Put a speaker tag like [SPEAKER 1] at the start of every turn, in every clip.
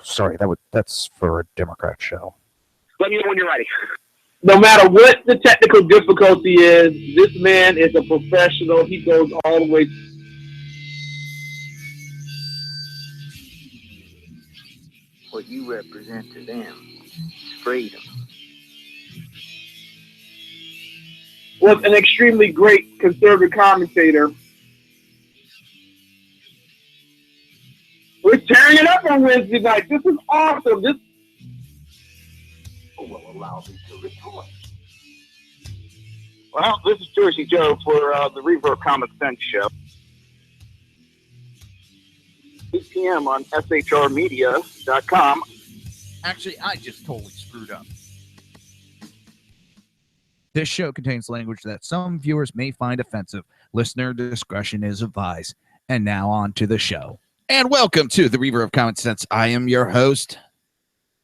[SPEAKER 1] sorry, that's for a Democrat show.
[SPEAKER 2] Let me know when you're ready.
[SPEAKER 3] No matter what the technical difficulty is, this man is a professional. He goes all the way.
[SPEAKER 4] What you represent to them is freedom.
[SPEAKER 3] Was an extremely great conservative commentator. We're tearing it up on Wednesday night. This is awesome. This will allow me to report.
[SPEAKER 2] Well, this is Jersey Joe for the Reaver of Common Sense show. 8 p.m. on shrmedia.com.
[SPEAKER 5] Actually, I just totally screwed up. This show contains language that some viewers may find offensive. Listener discretion is advised. And now on to the show. And welcome to the Reaver of Common Sense. I am your host,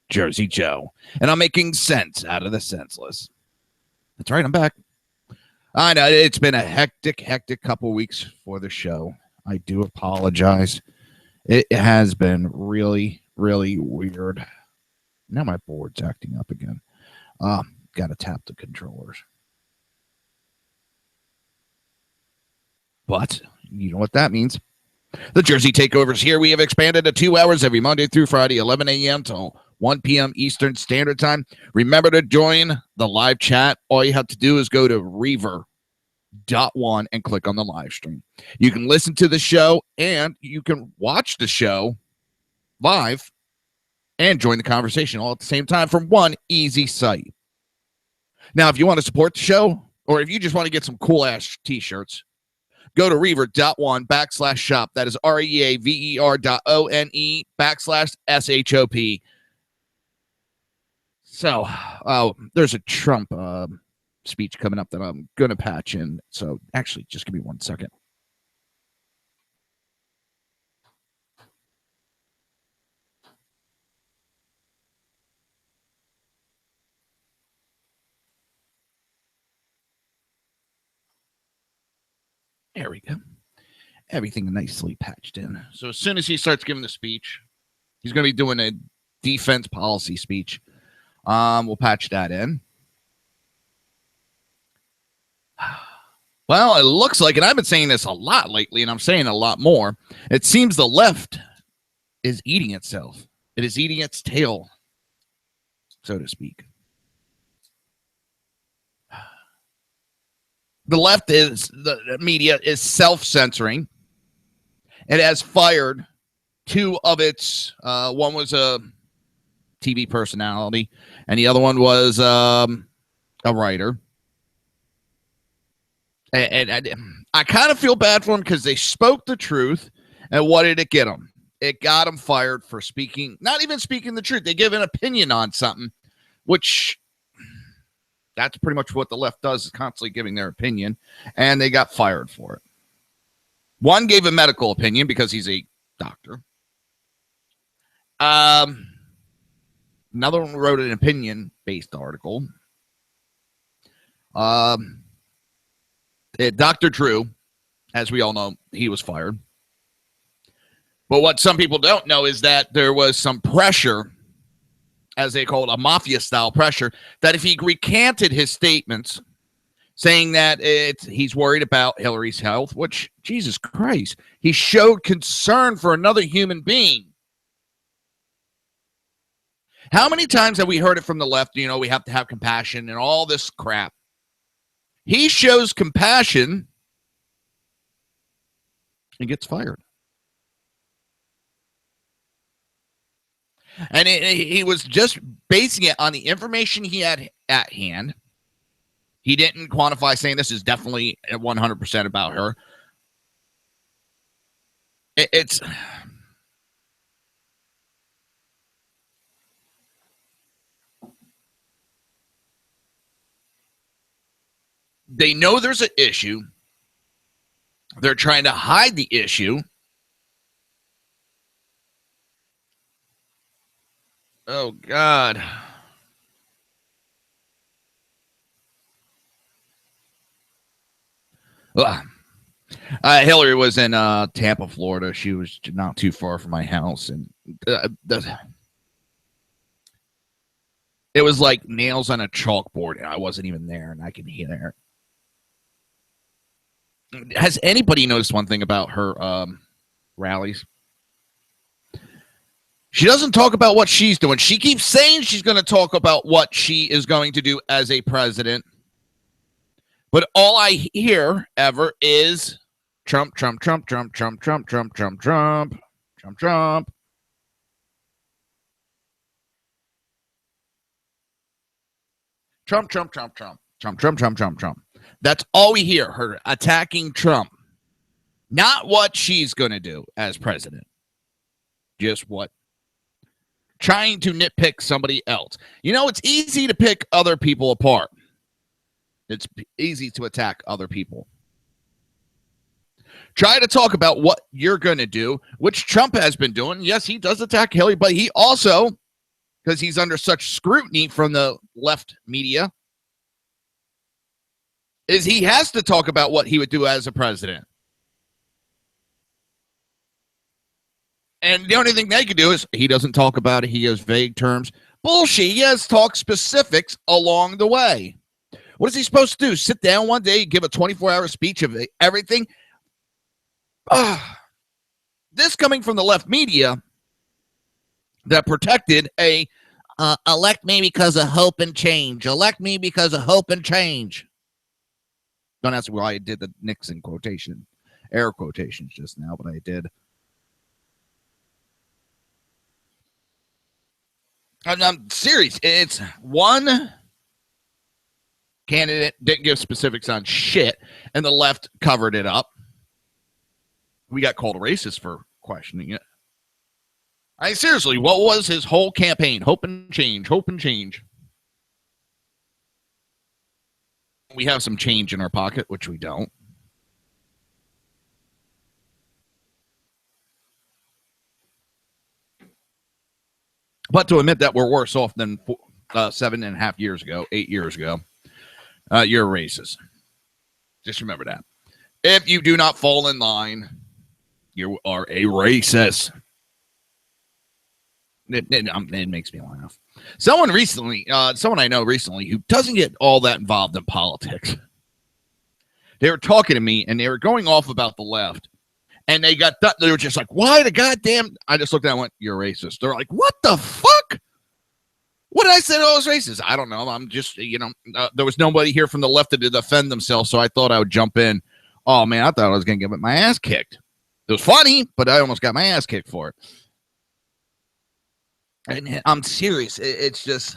[SPEAKER 5] Jersey Joe. And I'm making sense out of the senseless. That's right, I'm back. I know it's been a hectic couple weeks for the show. I do apologize. It has been really, really weird. Now my board's acting up again. Got to tap the controllers. But you know what that means. The Jersey Takeover's here. We have expanded to 2 hours every Monday through Friday, 11 a.m. till 1 p.m. Eastern Standard Time. Remember to join the live chat. All you have to do is go to Reaver.1 and click on the live stream. You can listen to the show and you can watch the show live and join the conversation all at the same time from one easy site. Now, if you want to support the show or if you just want to get some cool-ass t-shirts, go to Reaver.1/shop. That is REAVER.ONE/SHOP. So, there's a Trump speech coming up that I'm going to patch in. So, actually, just give me 1 second. There we go. Everything nicely patched in. So as soon as he starts giving the speech, he's going to be doing a defense policy speech. We'll patch that in. Well, it looks like, and I've been saying this a lot lately, and I'm saying a lot more, it seems the left is eating itself. It is eating its tail, so to speak. The left the media is self-censoring. It has fired two of its, one was a TV personality, and the other one was a writer. And I kind of feel bad for them because they spoke the truth, and what did it get them? It got them fired for speaking, not even speaking the truth. They give an opinion on something, which... that's pretty much what the left does, is constantly giving their opinion, and they got fired for it. One gave a medical opinion because he's a doctor. Another one wrote an opinion-based article. Dr. Drew, as we all know, he was fired. But what some people don't know is that there was some pressure, as they call it, a mafia-style pressure, that if he recanted his statements saying that he's worried about Hillary's health, which, Jesus Christ, he showed concern for another human being. How many times have we heard it from the left, you know, we have to have compassion and all this crap? He shows compassion and gets fired. And he was just basing it on the information he had at hand. He didn't quantify saying this is definitely 100% about her. It's... they know there's an issue. They're trying to hide the issue. Oh, God. Hillary was in Tampa, Florida. She was not too far from my house. And It was like nails on a chalkboard, and I wasn't even there, and I can hear it. Has anybody noticed one thing about her rallies? She doesn't talk about what she's doing. She keeps saying she's going to talk about what she is going to do as a president. But all I hear ever is Trump, Trump, Trump, Trump, Trump, Trump, Trump, Trump, Trump, Trump, Trump. Trump, Trump, Trump, Trump, Trump, Trump, Trump, Trump, Trump. That's all we hear, her attacking Trump. Not what she's going to do as president. Just what. Trying to nitpick somebody else. You know, it's easy to pick other people apart. It's easy to attack other people. Try to talk about what you're going to do, which Trump has been doing. Yes, he does attack Hillary, but he also, because he's under such scrutiny from the left media, is he has to talk about what he would do as a president. And the only thing they could do is he doesn't talk about it. He gives vague terms. Bullshit. He has talk specifics along the way. What is he supposed to do? Sit down one day, give a 24-hour speech of everything? This coming from the left media that protected elect me because of hope and change. Elect me because of hope and change. Don't ask why I did the Nixon quotation, air quotations just now, but I did. I'm serious. It's one candidate didn't give specifics on shit, and the left covered it up. We got called racist for questioning it. I mean, seriously, what was his whole campaign? Hope and change, hope and change. We have some change in our pocket, which we don't. But to admit that we're worse off than 7.5 years ago, 8 years ago, you're a racist. Just remember that. If you do not fall in line, you are a racist. It makes me laugh. Someone I know recently who doesn't get all that involved in politics, they were talking to me and they were going off about the left. And they were just like, why the goddamn? I just looked at it and went, you're racist. They're like, what the fuck? What did I say I was racist? I don't know. I'm just, there was nobody here from the left to defend themselves, so I thought I would jump in. Oh, man, I thought I was going to get my ass kicked. It was funny, but I almost got my ass kicked for it. And I'm serious. It's just,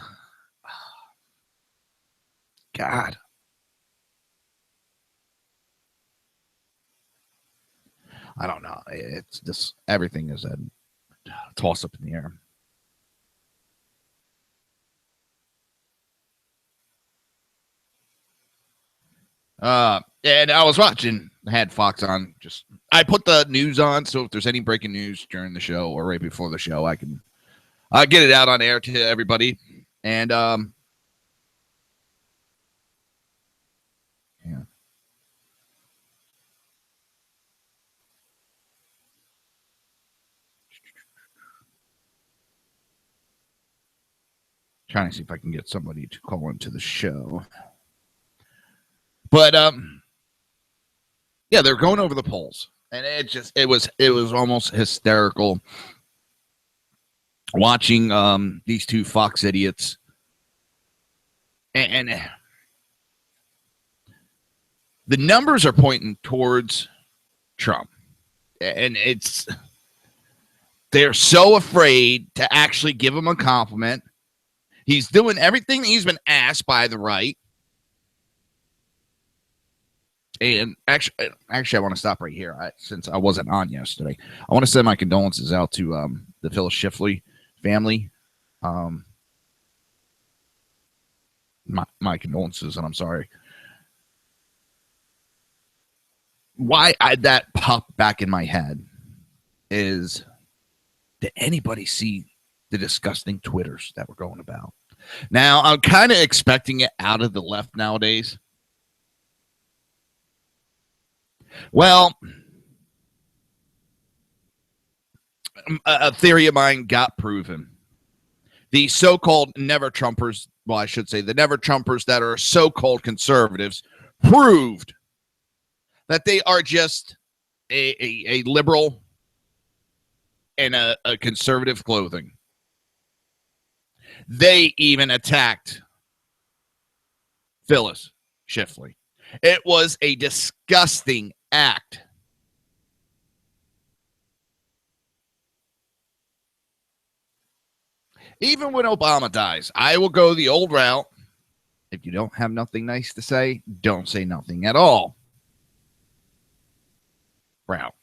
[SPEAKER 5] God. I don't know. It's just, everything is a toss up in the air. And I was watching, had Fox on, I put the news on, so if there's any breaking news during the show or right before the show, I can get it out on air to everybody. And, yeah. Trying to see if I can get somebody to call into the show. But yeah, they're going over the polls, and it was almost hysterical watching these two Fox idiots, and the numbers are pointing towards Trump, and they're so afraid to actually give him a compliment. He's doing everything he's been asked by the right. And actually, I want to stop right here. Since I wasn't on yesterday, I want to send my condolences out to the Phyllis Schifley family. My condolences, and I'm sorry. Why that popped back in my head is, did anybody see the disgusting Twitters that were going about? Now, I'm kind of expecting it out of the left nowadays. Well, a theory of mine got proven. the so-called never Trumpers, well, I should say the never Trumpers that are so-called conservatives, proved that they are just a liberal and a conservative clothing. They even attacked Phyllis Schlafly. It was a disgusting act. Even when Obama dies, I will go the old route. If you don't have nothing nice to say, don't say nothing at all. Route.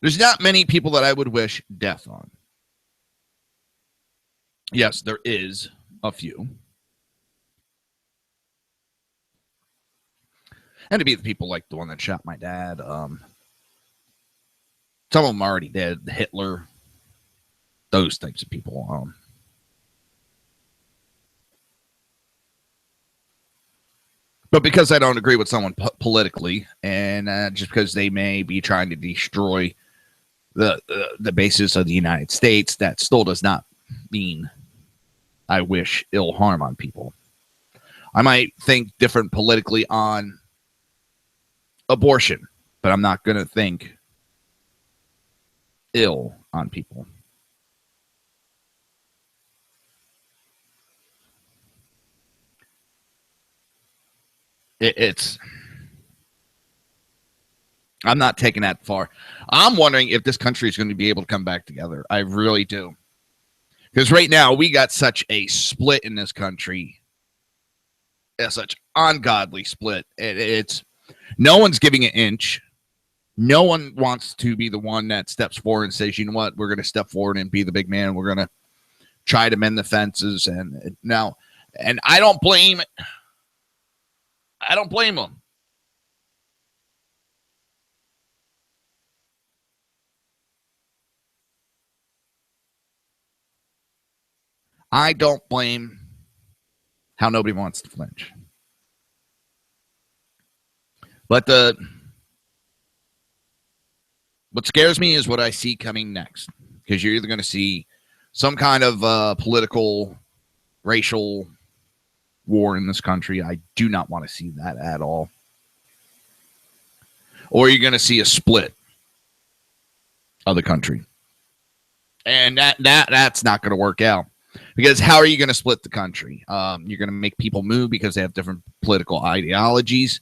[SPEAKER 5] There's not many people that I would wish death on. Yes, there is a few. And to be the people like the one that shot my dad. Some of them already dead. Hitler. Those types of people. But because I don't agree with someone politically, and just because they may be trying to destroy the basis of the United States, that still does not mean I wish ill harm on people. I might think different politically on abortion, but I'm not going to think ill on people. I'm not taking that far. I'm wondering if this country is going to be able to come back together. I really do. Because right now we got such a split in this country. Such ungodly split. It's no one's giving an inch. No one wants to be the one that steps forward and says, you know what, we're going to step forward and be the big man. We're going to try to mend the fences. And I don't blame them. I don't blame how nobody wants to flinch. But what scares me is what I see coming next. Because you're either going to see some kind of political, racial war in this country. I do not want to see that at all. Or you're going to see a split of the country. And that's not going to work out. Because how are you going to split the country? You're going to make people move because they have different political ideologies.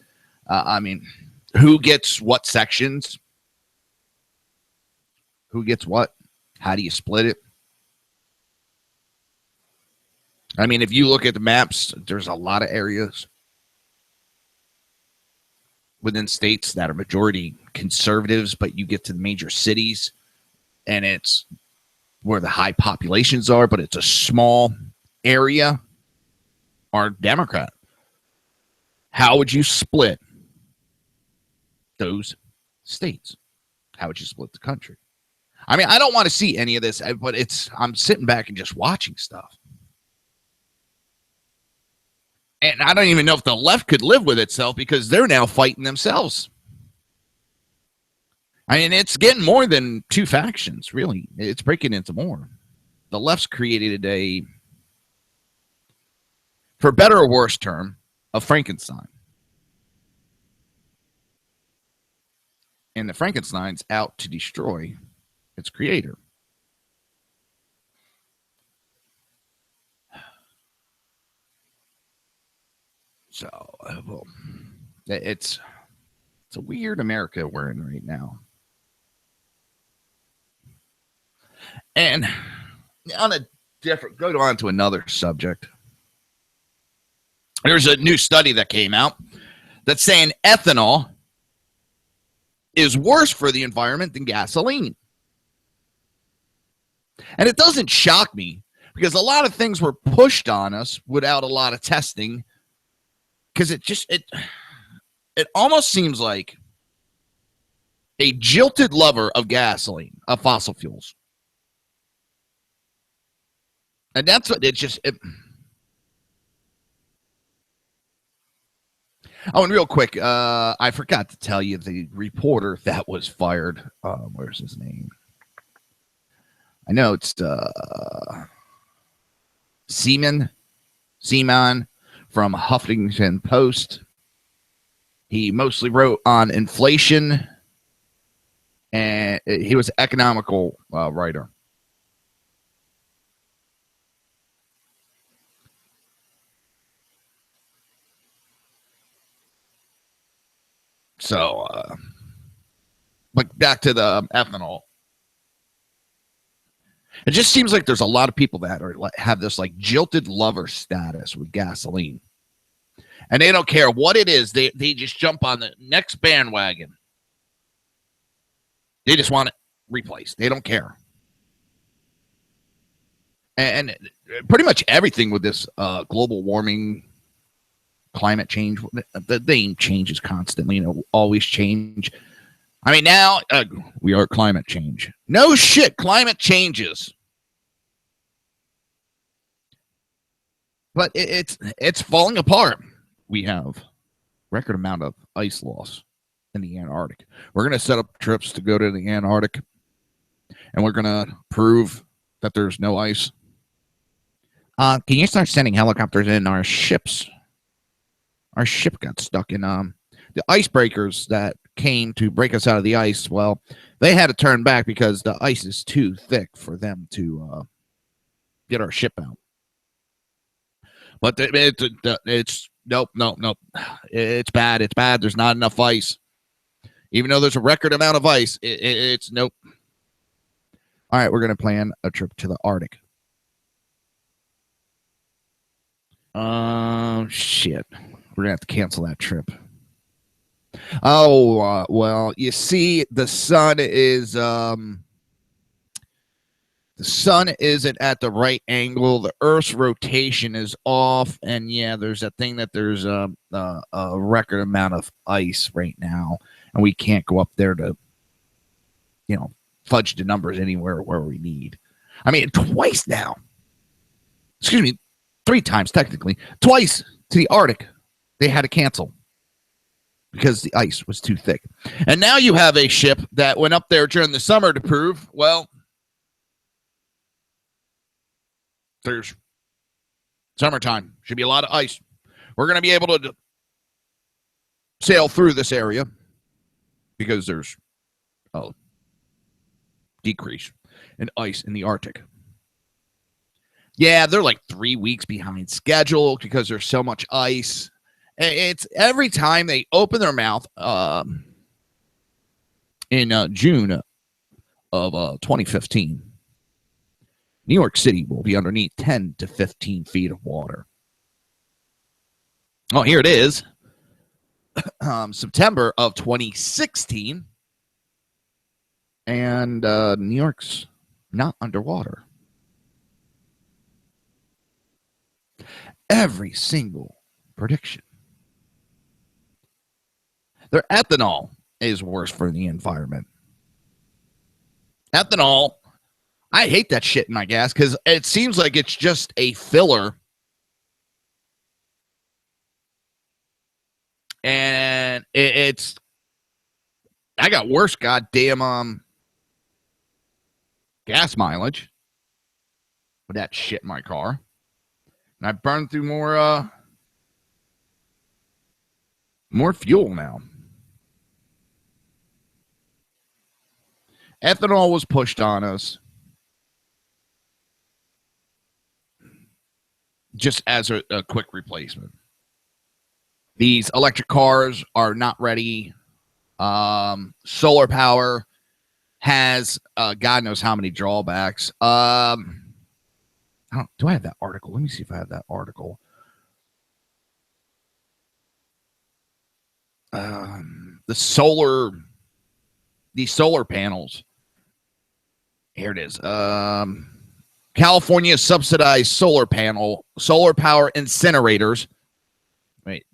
[SPEAKER 5] Who gets what sections? Who gets what? How do you split it? If you look at the maps, there's a lot of areas within states that are majority conservatives, but you get to the major cities, and it's where the high populations are, but it's a small area, are Democrat. How would you split those states? How would you split the country? I don't want to see any of this, but I'm sitting back and just watching stuff. And I don't even know if the left could live with itself because they're now fighting themselves. It's getting more than two factions, really. It's breaking into more. The left's created for better or worse term, a Frankenstein. And the Frankenstein's out to destroy its creator. So, it's a weird America we're in right now. And go on to another subject. There's a new study that came out that's saying ethanol is worse for the environment than gasoline. And it doesn't shock me because a lot of things were pushed on us without a lot of testing. Because it almost seems like a jilted lover of gasoline, of fossil fuels. And that's what Oh, and real quick, I forgot to tell you the reporter that was fired. Where's his name? I know it's Seaman from Huffington Post. He mostly wrote on inflation, and he was an economical writer. So, but back to the ethanol. It just seems like there's a lot of people that are have this like jilted lover status with gasoline, and they don't care what it is. They just jump on the next bandwagon. They just want it replaced. They don't care. And pretty much everything with this global warming, climate change, the name changes constantly, always change. I mean, now we are climate change. No shit, climate changes. But it's falling apart. We have record amount of ice loss in the Antarctic. We're going to set up trips to go to the Antarctic, and we're going to prove that there's no ice. Can you start sending helicopters in our ships? Our ship got stuck in the icebreakers that came to break us out of the ice. Well, they had to turn back because the ice is too thick for them to get our ship out. But it's nope. It's bad. It's bad. There's not enough ice. Even though there's a record amount of ice, it's nope. All right, we're going to plan a trip to the Arctic. Shit. We're going to have to cancel that trip. Oh, well, you see, the sun isn't at the right angle. The Earth's rotation is off. And yeah, there's a thing that there's a record amount of ice right now. And we can't go up there to, fudge the numbers anywhere where we need. I mean, twice now. Excuse me, 3 times technically. Twice to the Arctic. They had to cancel because the ice was too thick. And now you have a ship that went up there during the summer to prove, well, there's summertime. Should be a lot of ice. We're going to be able to sail through this area because there's a decrease in ice in the Arctic. Yeah, they're like 3 weeks behind schedule because there's so much ice. It's every time they open their mouth in June of 2015. New York City will be underneath 10 to 15 feet of water. Oh, here it is. September of 2016. And New York's not underwater. Every single prediction. Their ethanol is worse for the environment. Ethanol, I hate that shit in my gas because it seems like it's just a filler. And it's, I got worse goddamn gas mileage with that shit in my car. And I burned through more fuel now. Ethanol was pushed on us just as a quick replacement. These electric cars are not ready. Solar power has God knows how many drawbacks. Do I have that article? Let me see if I have that article. These solar panels. Here it is. California subsidized solar power incinerators. Wait.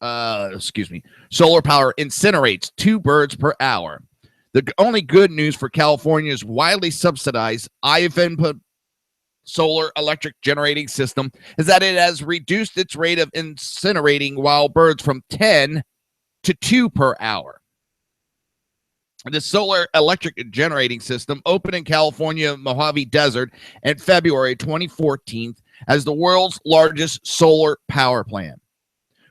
[SPEAKER 5] Excuse me. Solar power incinerates 2 birds per hour. The only good news for California's widely subsidized Ivan solar electric generating system is that it has reduced its rate of incinerating wild birds from 10 to 2 per hour. The solar electric generating system opened in California Mojave Desert in February 2014 as the world's largest solar power plant.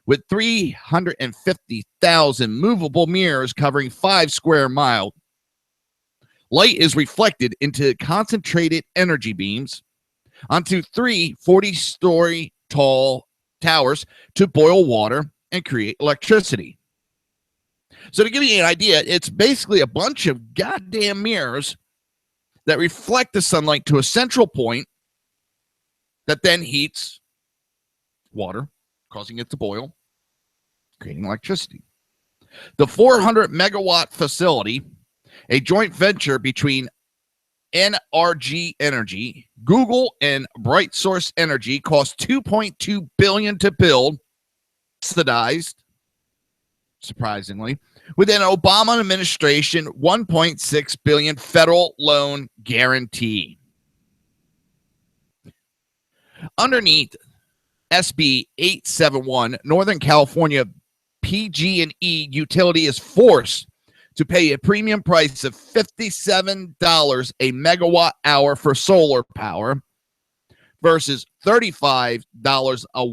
[SPEAKER 5] With 350,000 movable mirrors covering 5 square miles, light is reflected into concentrated energy beams onto 3 40-story tall towers to boil water and create electricity. So to give you an idea, it's basically a bunch of goddamn mirrors that reflect the sunlight to a central point that then heats water, causing it to boil, creating electricity. The 400 megawatt facility, a joint venture between NRG Energy, Google, and Bright Source Energy, cost $2.2 billion to build, subsidized, surprisingly, with an Obama administration $1.6 billion federal loan guarantee. Underneath SB 871, Northern California PG&E utility is forced to pay a premium price of $57 a megawatt hour for solar power versus $35 a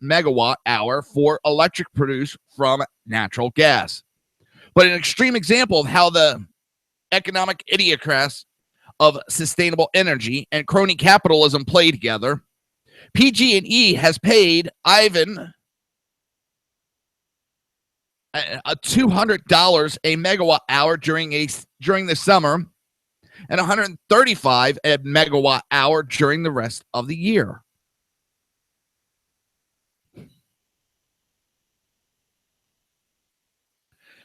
[SPEAKER 5] megawatt hour for electric produced from natural gas. But an extreme example of how the economic idiocrats of sustainable energy and crony capitalism play together, PG&E has paid Ivan a $200 a megawatt hour during the summer and $135 a megawatt hour during the rest of the year.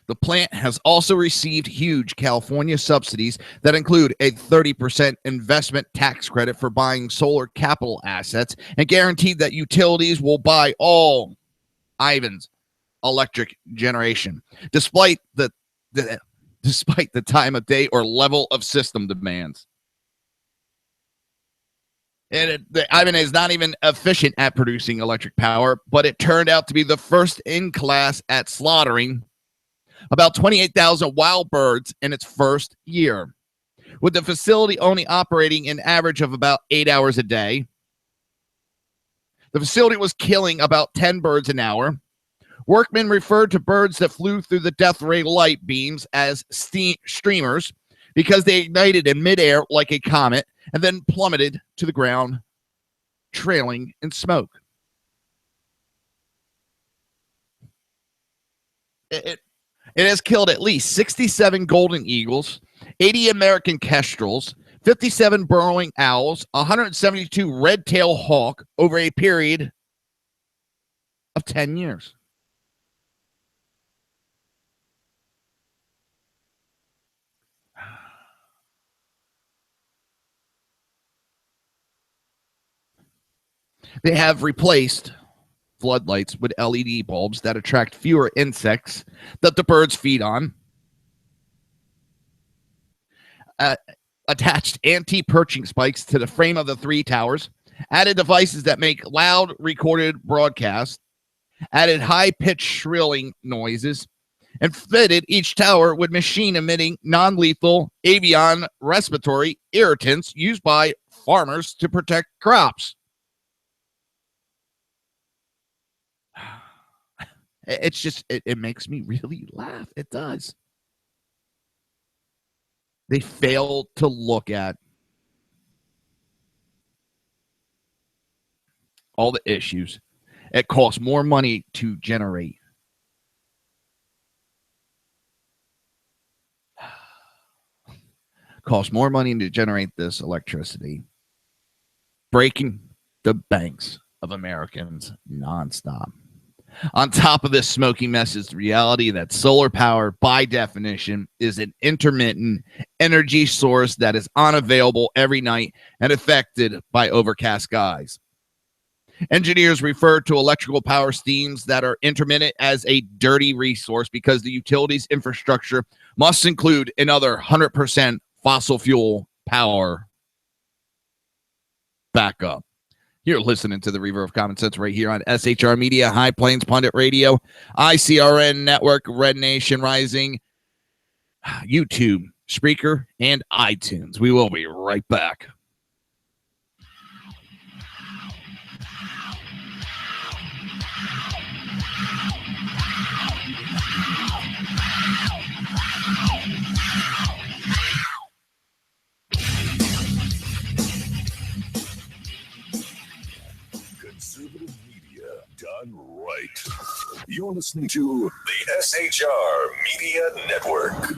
[SPEAKER 5] The plant has also received huge California subsidies that include a 30% investment tax credit for buying solar capital assets and guaranteed that utilities will buy all Ivan's electric generation, despite the time of day or level of system demands. And Ivan is not even efficient at producing electric power, but it turned out to be the first in class at slaughtering about 28,000 wild birds in its first year, with the facility only operating an average of about 8 hours a day. The facility was killing about 10 birds an hour. Workmen referred to birds that flew through the death ray light beams as streamers because they ignited in midair like a comet and then plummeted to the ground, trailing in smoke. It has killed at least 67 golden eagles, 80 American kestrels, 57 burrowing owls, 172 red-tailed hawk over a period of 10 years. They have replaced floodlights with LED bulbs that attract fewer insects that the birds feed on. Attached anti-perching spikes to the frame of the 3 towers. Added devices that make loud recorded broadcasts. Added high-pitched shrilling noises. And fitted each tower with machine-emitting non-lethal avian respiratory irritants used by farmers to protect crops. It's just, it makes me really laugh. It does. They fail to look at all the issues. It costs more money to generate. Costs more money to generate this electricity, breaking the banks of Americans nonstop. On top of this smoky mess is the reality that solar power, by definition, is an intermittent energy source that is unavailable every night and affected by overcast skies. Engineers refer to electrical power schemes that are intermittent as a dirty resource because the utilities infrastructure must include another 100% fossil fuel power backup. You're listening to the Reaver of Common Sense right here on SHR Media, High Plains Pundit Radio, ICRN Network, Red Nation Rising, YouTube, Spreaker, and iTunes. We will be right back.
[SPEAKER 6] Conservative media done right. You're listening to the SHR Media Network.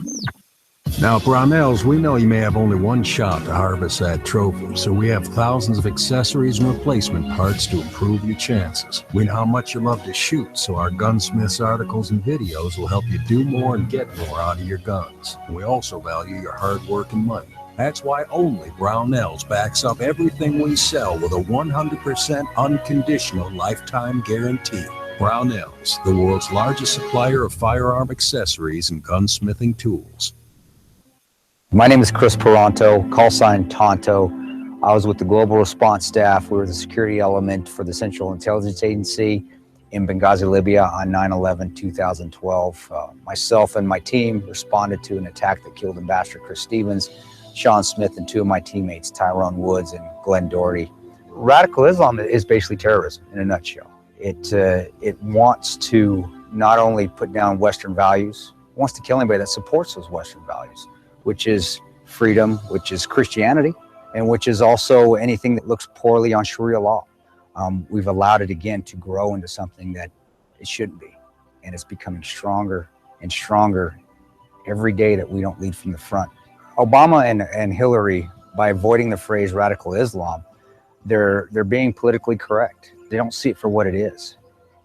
[SPEAKER 7] Now, Brownells, we know you may have only one shot to harvest that trophy, so we have thousands of accessories and replacement parts to improve your chances. We know how much you love to shoot, so our gunsmiths articles and videos will help you do more and get more out of your guns. We also value your hard work and money. That's why only Brownells backs up everything we sell with a 100% unconditional lifetime guarantee. Brownells, the world's largest supplier of firearm accessories and gunsmithing tools.
[SPEAKER 8] My name is Chris Peranto, call sign Tonto. I was with the Global Response Staff. We were the security element for the Central Intelligence Agency in Benghazi, Libya on 9/11/2012. Myself and my team responded to an attack that killed Ambassador Chris Stevens, Sean Smith, and two of my teammates, Tyrone Woods and Glenn Doherty. Radical Islam is basically terrorism in a nutshell. It wants to not only put down Western values, it wants to kill anybody that supports those Western values, which is freedom, which is Christianity, and which is also anything that looks poorly on Sharia law. We've allowed it again to grow into something that it shouldn't be. And it's becoming stronger and stronger every day that we don't lead from the front. Obama and Hillary, by avoiding the phrase radical Islam, they're being politically correct. They don't see it for what it is.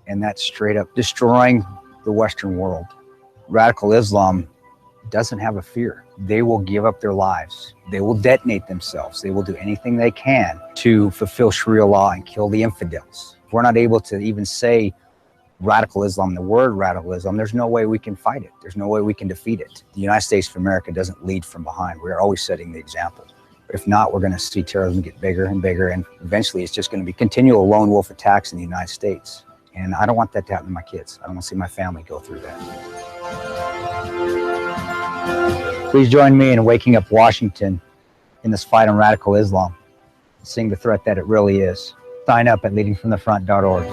[SPEAKER 8] And that's straight up destroying the Western world. Radical Islam doesn't have a fear. They will give up their lives. They will detonate themselves. They will do anything they can to fulfill Sharia law and kill the infidels. If we're not able to even say radical Islam, the word radical Islam, there's no way we can fight it. There's no way we can defeat it. The United States of America doesn't lead from behind. We are always setting the example. If not, we're going to see terrorism get bigger and bigger, and eventually it's just going to be continual lone wolf attacks in the United States. And I don't want that to happen to my kids. I don't want to see my family go through that. Please join me in waking up Washington in this fight on radical Islam, seeing the threat that it really is. Sign up at leadingfromthefront.org.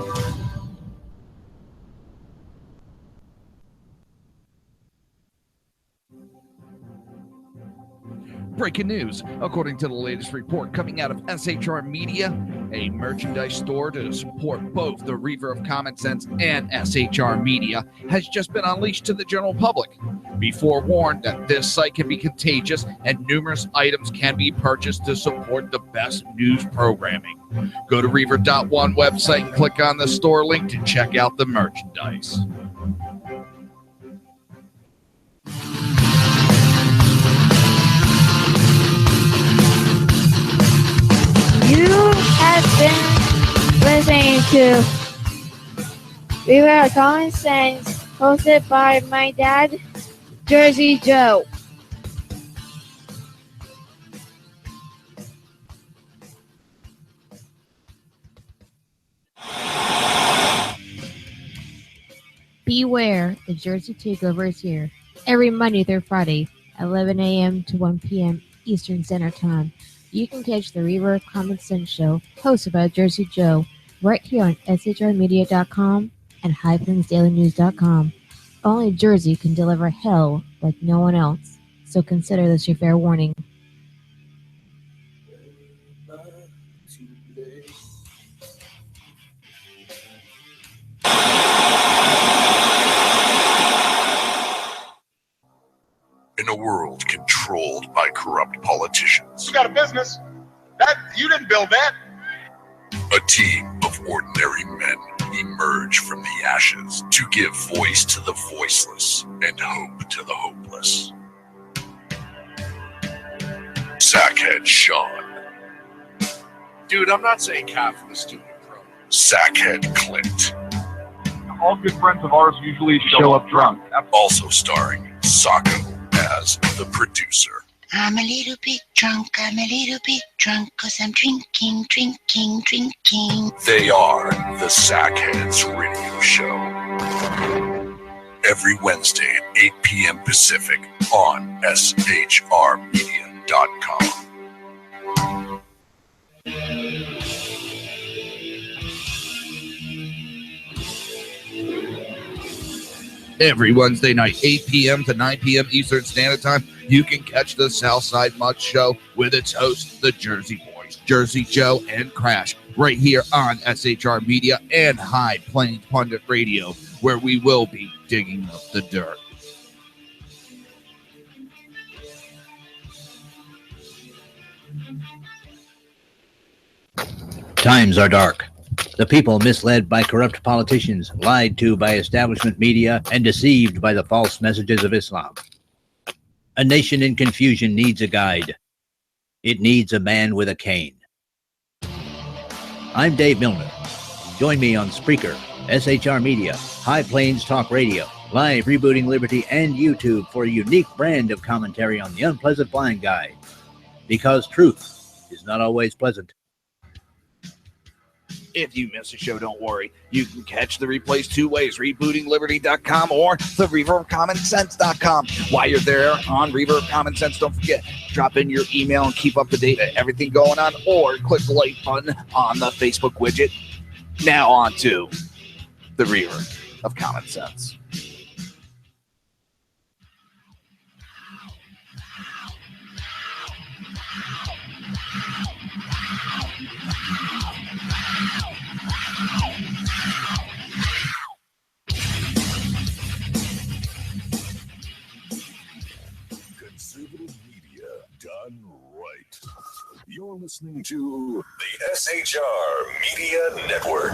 [SPEAKER 5] Breaking news. According to the latest report coming out of SHR Media, a merchandise store to support both the Reaver of Common Sense and SHR Media has just been unleashed to the general public. Be forewarned that this site can be contagious and numerous items can be purchased to support the best news programming. Go to Reaver.one website and click on the store link to check out the merchandise.
[SPEAKER 9] You have been listening to Reaver of Common Sense, hosted by my dad, Jersey Joe. Beware, the Jersey Takeover is here. Every Monday through Friday, 11 a.m. to 1 p.m. Eastern Standard Time. You can catch the Reaver of Common Sense show, hosted by Jersey Joe, right here on shrmedia.com and highplains.dailynews.com. Only Jersey can deliver hell like no one else, so consider this your fair warning.
[SPEAKER 6] In a world controlled by corrupt politicians,
[SPEAKER 10] You got a business. That you didn't build that.
[SPEAKER 6] a team of ordinary men emerge from the ashes to give voice to the voiceless and hope to the hopeless. Sackhead Sean.
[SPEAKER 10] Dude, I'm not saying half of the stupid pro.
[SPEAKER 6] Sackhead Clint.
[SPEAKER 2] All good friends of ours usually show up drunk.
[SPEAKER 6] Also starring Sacco as the producer.
[SPEAKER 11] I'm a little bit drunk, 'cause I'm drinking.
[SPEAKER 6] They are the Sackheads Radio Show. every Wednesday at 8 p.m. Pacific on shrmedia.com.
[SPEAKER 5] Every Wednesday night, 8 p.m. to 9 p.m. Eastern Standard Time, you can catch the Southside Mud Show with its hosts, the Jersey Boys, Jersey Joe and Crash, right here on SHR Media and High Plains Pundit Radio, where we will be digging up the dirt.
[SPEAKER 12] Times are dark. The people misled by corrupt politicians, lied to by establishment media, and deceived by the false messages of Islam. A nation in confusion needs a guide. It needs a man with a cane. I'm Dave Milner. Join me on Spreaker, SHR Media, High Plains Talk Radio, Live Rebooting Liberty, and YouTube for a unique brand of commentary on the unpleasant blind guide. Because truth is not always pleasant.
[SPEAKER 5] If you miss a show, don't worry. You can catch the replays two ways, rebootingliberty.com or the Reaver of Common Sense.com. While you're there on Reaver of Common Sense, don't forget, drop in your email and keep up to date with everything going on, or click the like button on the Facebook widget. Now on to the Reaver of Common Sense.
[SPEAKER 6] Conservative media done right. You're listening to the SHR Media Network.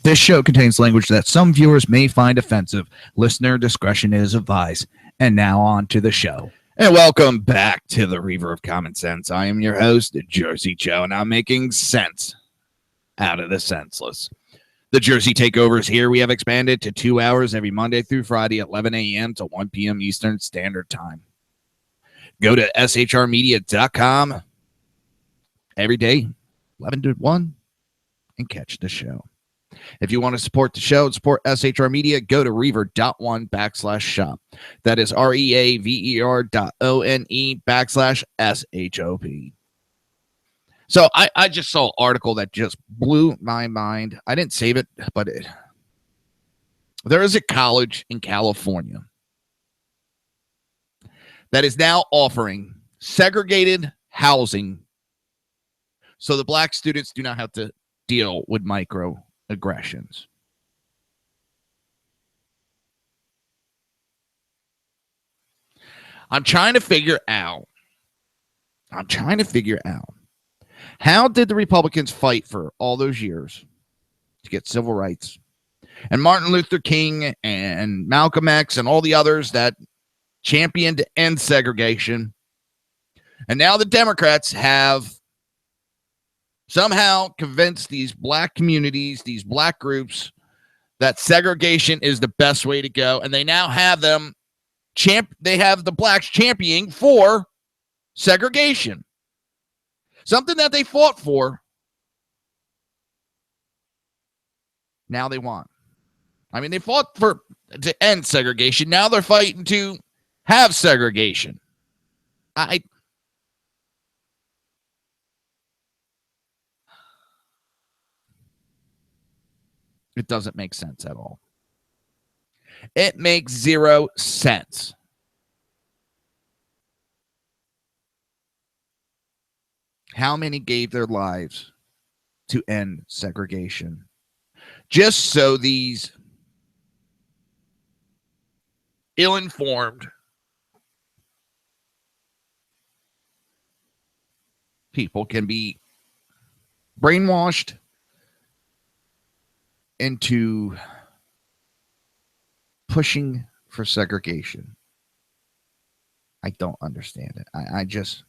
[SPEAKER 5] This show contains language that some viewers may find offensive. Listener discretion is advised. And now on to the show. And welcome back to the Reaver of Common Sense. I am your host, Jersey Joe, and I'm making sense out of the senseless. The Jersey Takeover is here. We have expanded to 2 hours every Monday through Friday at 11 a.m. to 1 p.m. Eastern Standard Time. Go to shrmedia.com every day, 11 to 1, and catch the show. If you want to support the show and support SHR Media, go to reaver.one/shop. That is reaver.one/SHOP. So I just saw an article that just blew my mind. I didn't save it, but there is a college in California that is now offering segregated housing so the black students do not have to deal with microaggressions. I'm trying to figure out how did the Republicans fight for all those years to get civil rights? And Martin Luther King and Malcolm X and all the others that championed to end segregation. And now the Democrats have somehow convinced these black communities, these black groups, that segregation is the best way to go. And they now have them they have the blacks championing for segregation. Something that they fought for. Now they want. I mean, they fought to end segregation. Now they're fighting to have segregation. It doesn't make sense at all. It makes zero sense. How many gave their lives to end segregation? Just so these ill-informed people can be brainwashed into pushing for segregation. I don't understand it. I just...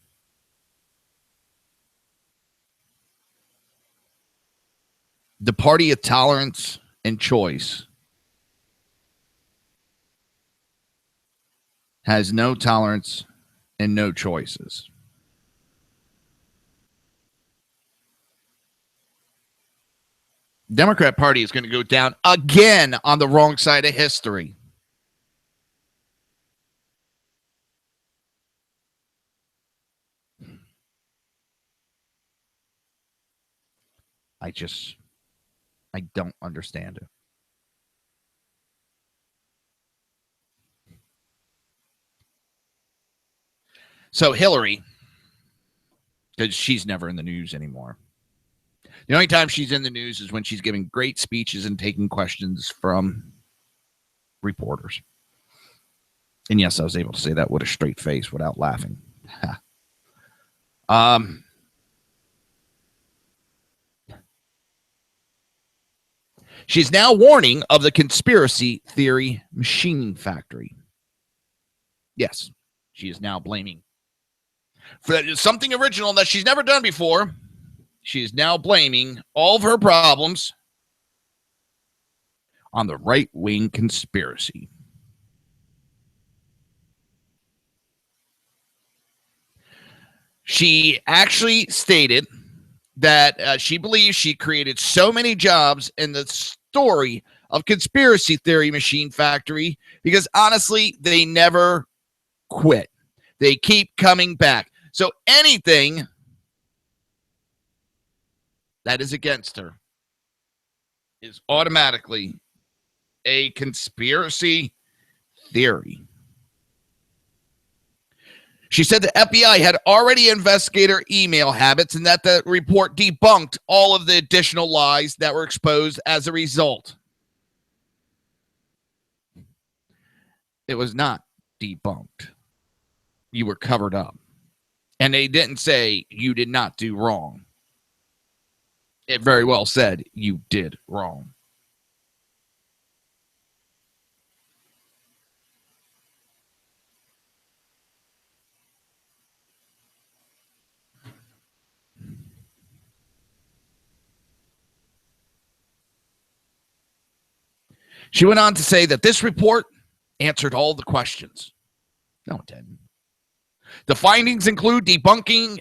[SPEAKER 5] The party of tolerance and choice has no tolerance and no choices. Democrat Party is going to go down again on the wrong side of history. I don't understand it. So Hillary, because she's never in the news anymore. The only time she's in the news is when she's giving great speeches and taking questions from reporters. And yes, I was able to say that with a straight face without laughing. She's now warning of the conspiracy theory machine factory. Yes, she is now blaming for something original that she's never done before. She is now blaming all of her problems on the right-wing conspiracy. She actually stated that she believes she created so many jobs in the story of conspiracy theory machine factory because honestly, they never quit. They keep coming back. So anything that is against her is automatically a conspiracy theory. She said the FBI had already investigated her email habits and that the report debunked all of the additional lies that were exposed as a result. It was not debunked. You were covered up. And they didn't say you did not do wrong. It very well said you did wrong. She went on to say that this report answered all the questions. No, it didn't. The findings include debunking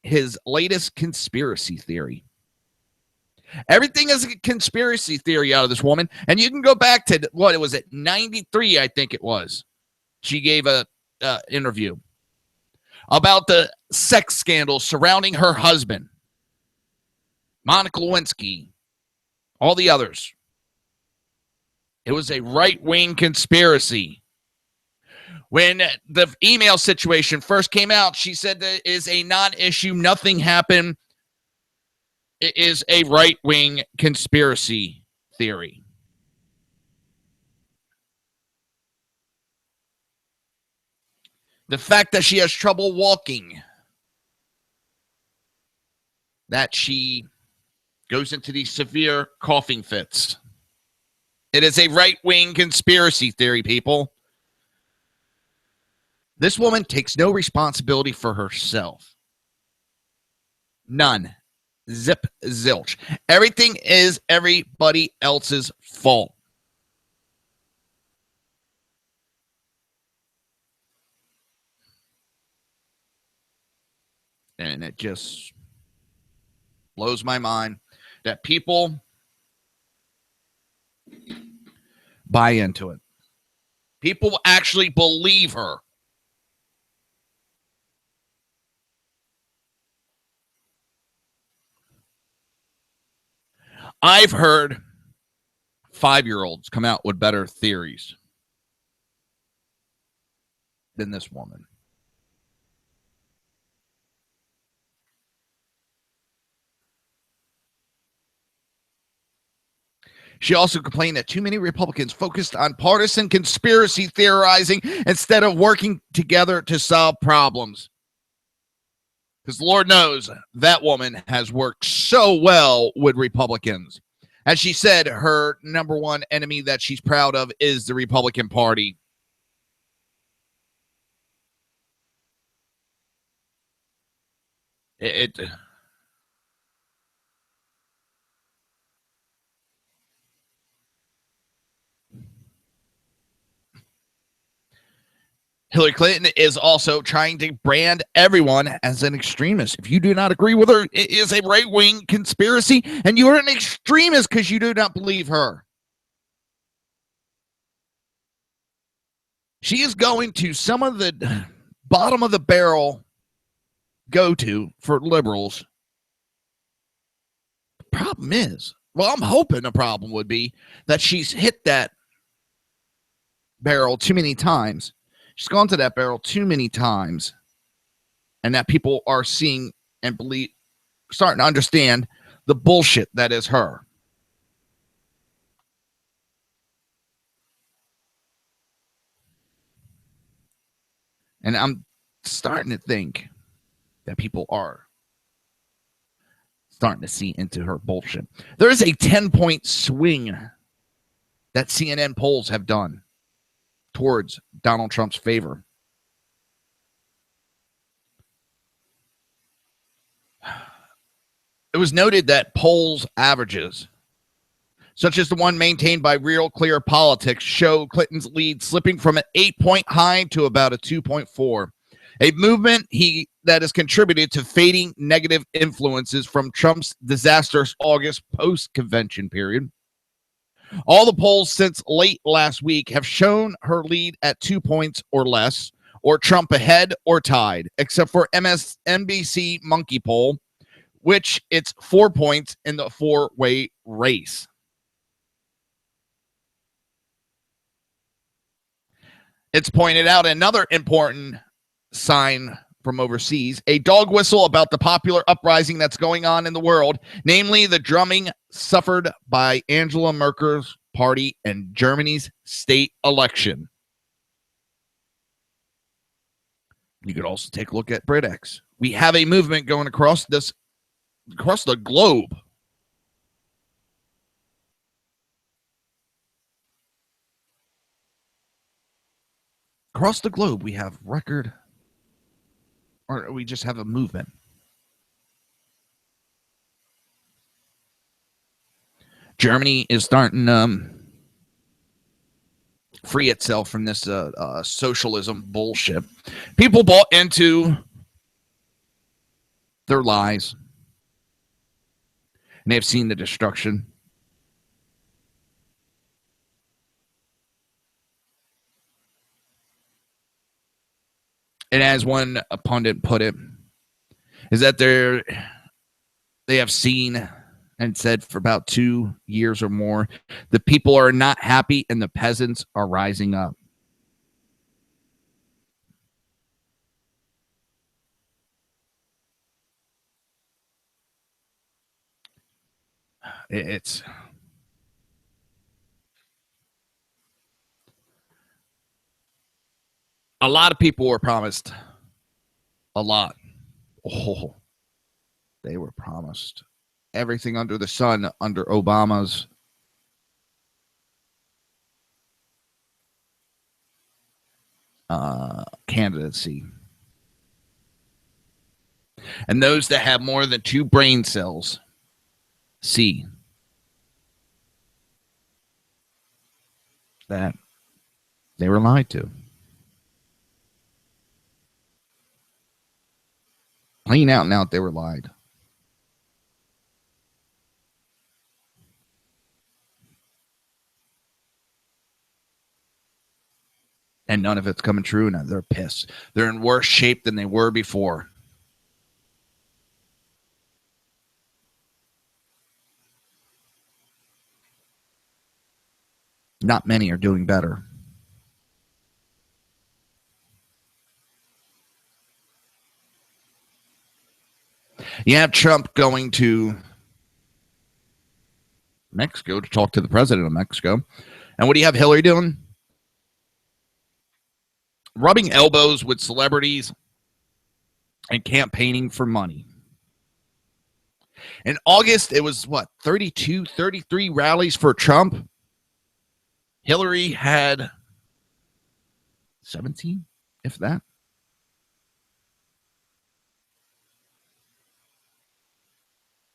[SPEAKER 5] his latest conspiracy theory. Everything is a conspiracy theory out of this woman. And you can go back to, what, it was at 93, I think it was. She gave a interview about the sex scandal surrounding her husband, Monica Lewinsky, all the others. It was a right-wing conspiracy. When the email situation first came out, she said that it is a non-issue. Nothing happened. It is a right-wing conspiracy theory. The fact that she has trouble walking, that she goes into these severe coughing fits. It is a right-wing conspiracy theory, people. This woman takes no responsibility for herself. None. Zip, zilch. Everything is everybody else's fault. And it just blows my mind that people buy into it. People actually believe her. I've heard 5-year-olds come out with better theories than this woman. She also complained that too many Republicans focused on partisan conspiracy theorizing instead of working together to solve problems. Because Lord knows that woman has worked so well with Republicans. As she said, her number one enemy that she's proud of is the Republican Party. Hillary Clinton is also trying to brand everyone as an extremist. If you do not agree with her, it is a right-wing conspiracy, and you are an extremist because you do not believe her. She is going to some of the bottom of the barrel go-to for liberals Problem is, well, I'm hoping the problem would be that she's hit that barrel too many times. She's gone to that barrel too many times, and that people are seeing and starting to understand the bullshit that is her. And I'm starting to think that people are starting to see into her bullshit. There is a 10-point swing that CNN polls have done towards Donald Trump's favor. It was noted that polls averages, such as the one maintained by Real Clear Politics, show Clinton's lead slipping from an 8-point high to about a 2.4. A movement that has contributed to fading negative influences from Trump's disastrous August post-convention period. All the polls since late last week have shown her lead at 2 points or less, or Trump ahead or tied, except for MSNBC Monkey Poll, which it's 4 points in the four-way race. It's pointed out another important sign from overseas, a dog whistle about the popular uprising that's going on in the world, namely the drumming suffered by Angela Merkel's party in Germany's state election. You could also take a look at BritX. We have a movement going across the globe. Across the globe, we have record, or we just have a movement. Germany is starting to free itself from this socialism bullshit. People bought into their lies, and they've seen the destruction. And as one pundit put it, is that they have seen and said for about 2 years or more, the people are not happy and the peasants are rising up. It's a lot of people were promised a lot. Oh, they were promised everything under the sun under Obama's candidacy. And those that have more than 2 brain cells see that they were lied to. Plain out and out, they were lied. And none of it's coming true, and they're pissed. They're in worse shape than they were before. Not many are doing better. You have Trump going to Mexico to talk to the president of Mexico. And what do you have Hillary doing? Rubbing elbows with celebrities and campaigning for money. In August, it was 32, 33 rallies for Trump. Hillary had 17, if that.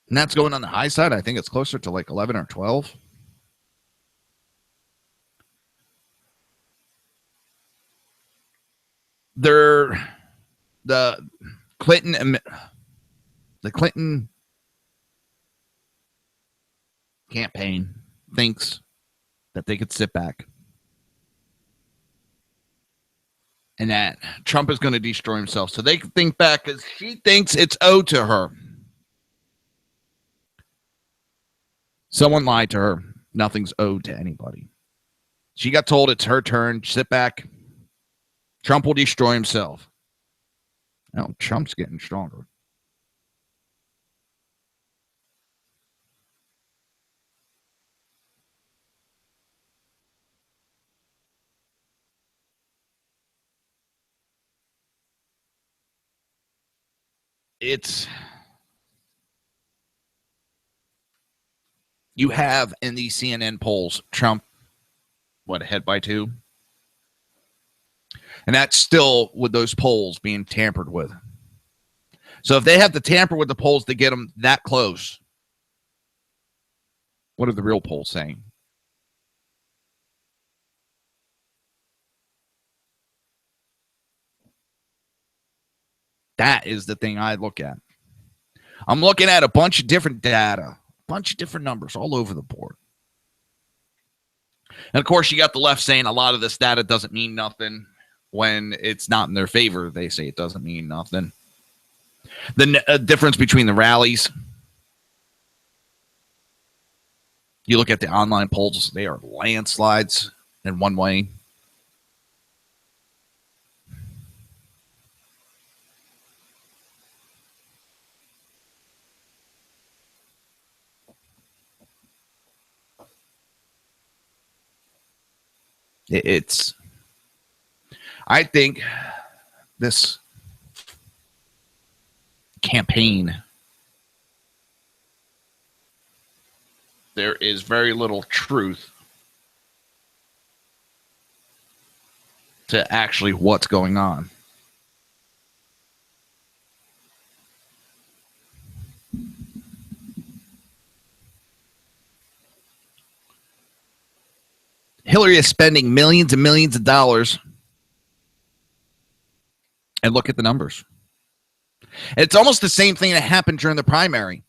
[SPEAKER 5] And that's going on the high side. I think it's closer to 11 or 12. The Clinton campaign thinks that they could sit back and that Trump is going to destroy himself. So they can think back because she thinks it's owed to her. Someone lied to her. Nothing's owed to anybody. She got told it's her turn. Sit back. Trump will destroy himself. No, Trump's getting stronger. You have in these CNN polls, Trump, ahead by 2? And that's still with those polls being tampered with. So if they have to tamper with the polls to get them that close, what are the real polls saying? That is the thing I look at. I'm looking at a bunch of different data, a bunch of different numbers all over the board. And of course, you got the left saying a lot of this data doesn't mean nothing. When it's not in their favor, they say it doesn't mean nothing. The difference between the rallies, you look at the online polls, they are landslides in one way. I think this campaign, there is very little truth to actually what's going on. Hillary is spending millions and millions of dollars. And look at the numbers. It's almost the same thing that happened during the primary.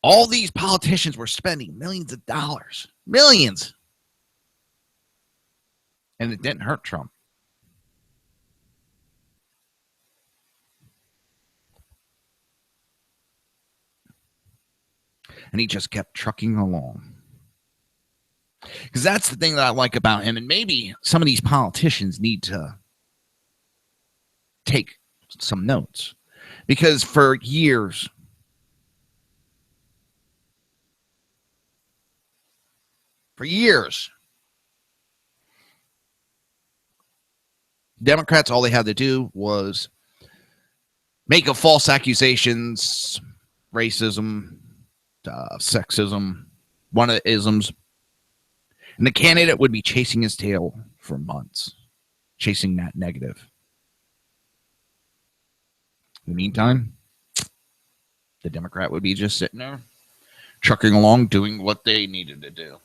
[SPEAKER 5] All these politicians were spending millions of dollars. Millions. And it didn't hurt Trump. And he just kept trucking along. Because that's the thing that I like about him. And maybe some of these politicians need to take some notes. Because for years, Democrats, all they had to do was make up false accusations, racism, sexism, one of the isms. And the candidate would be chasing his tail for months, chasing that negative. In the meantime, the Democrat would be just sitting there, trucking along, doing what they needed to do.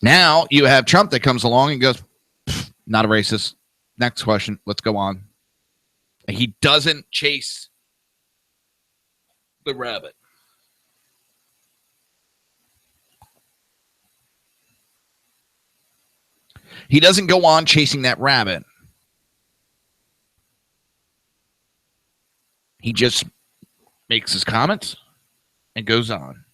[SPEAKER 5] Now you have Trump that comes along and goes, not a racist. Next question. Let's go on. And he doesn't chase the rabbit. He doesn't go on chasing that rabbit. He just makes his comments and goes on.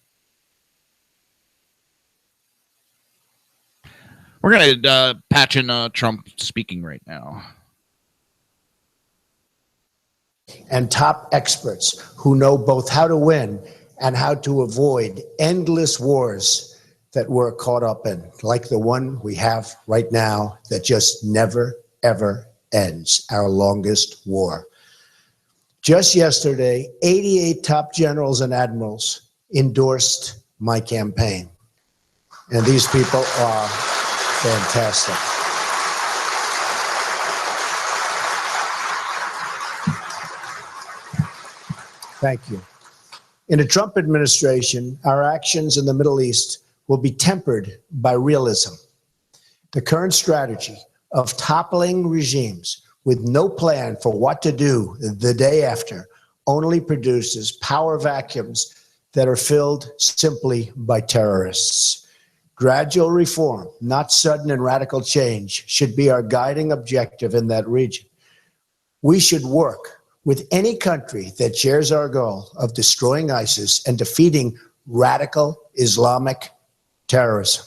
[SPEAKER 5] We're going to patch in Trump speaking right now.
[SPEAKER 13] And top experts who know both how to win and how to avoid endless wars that we're caught up in, like the one we have right now that just never, ever ends, our longest war. Just yesterday, 88 top generals and admirals endorsed my campaign. And these people are fantastic. Thank you. In a Trump administration, our actions in the Middle East will be tempered by realism. The current strategy of toppling regimes with no plan for what to do the day after only produces power vacuums that are filled simply by terrorists. Gradual reform, not sudden and radical change, should be our guiding objective in that region. We should work with any country that shares our goal of destroying ISIS and defeating radical Islamic terrorism.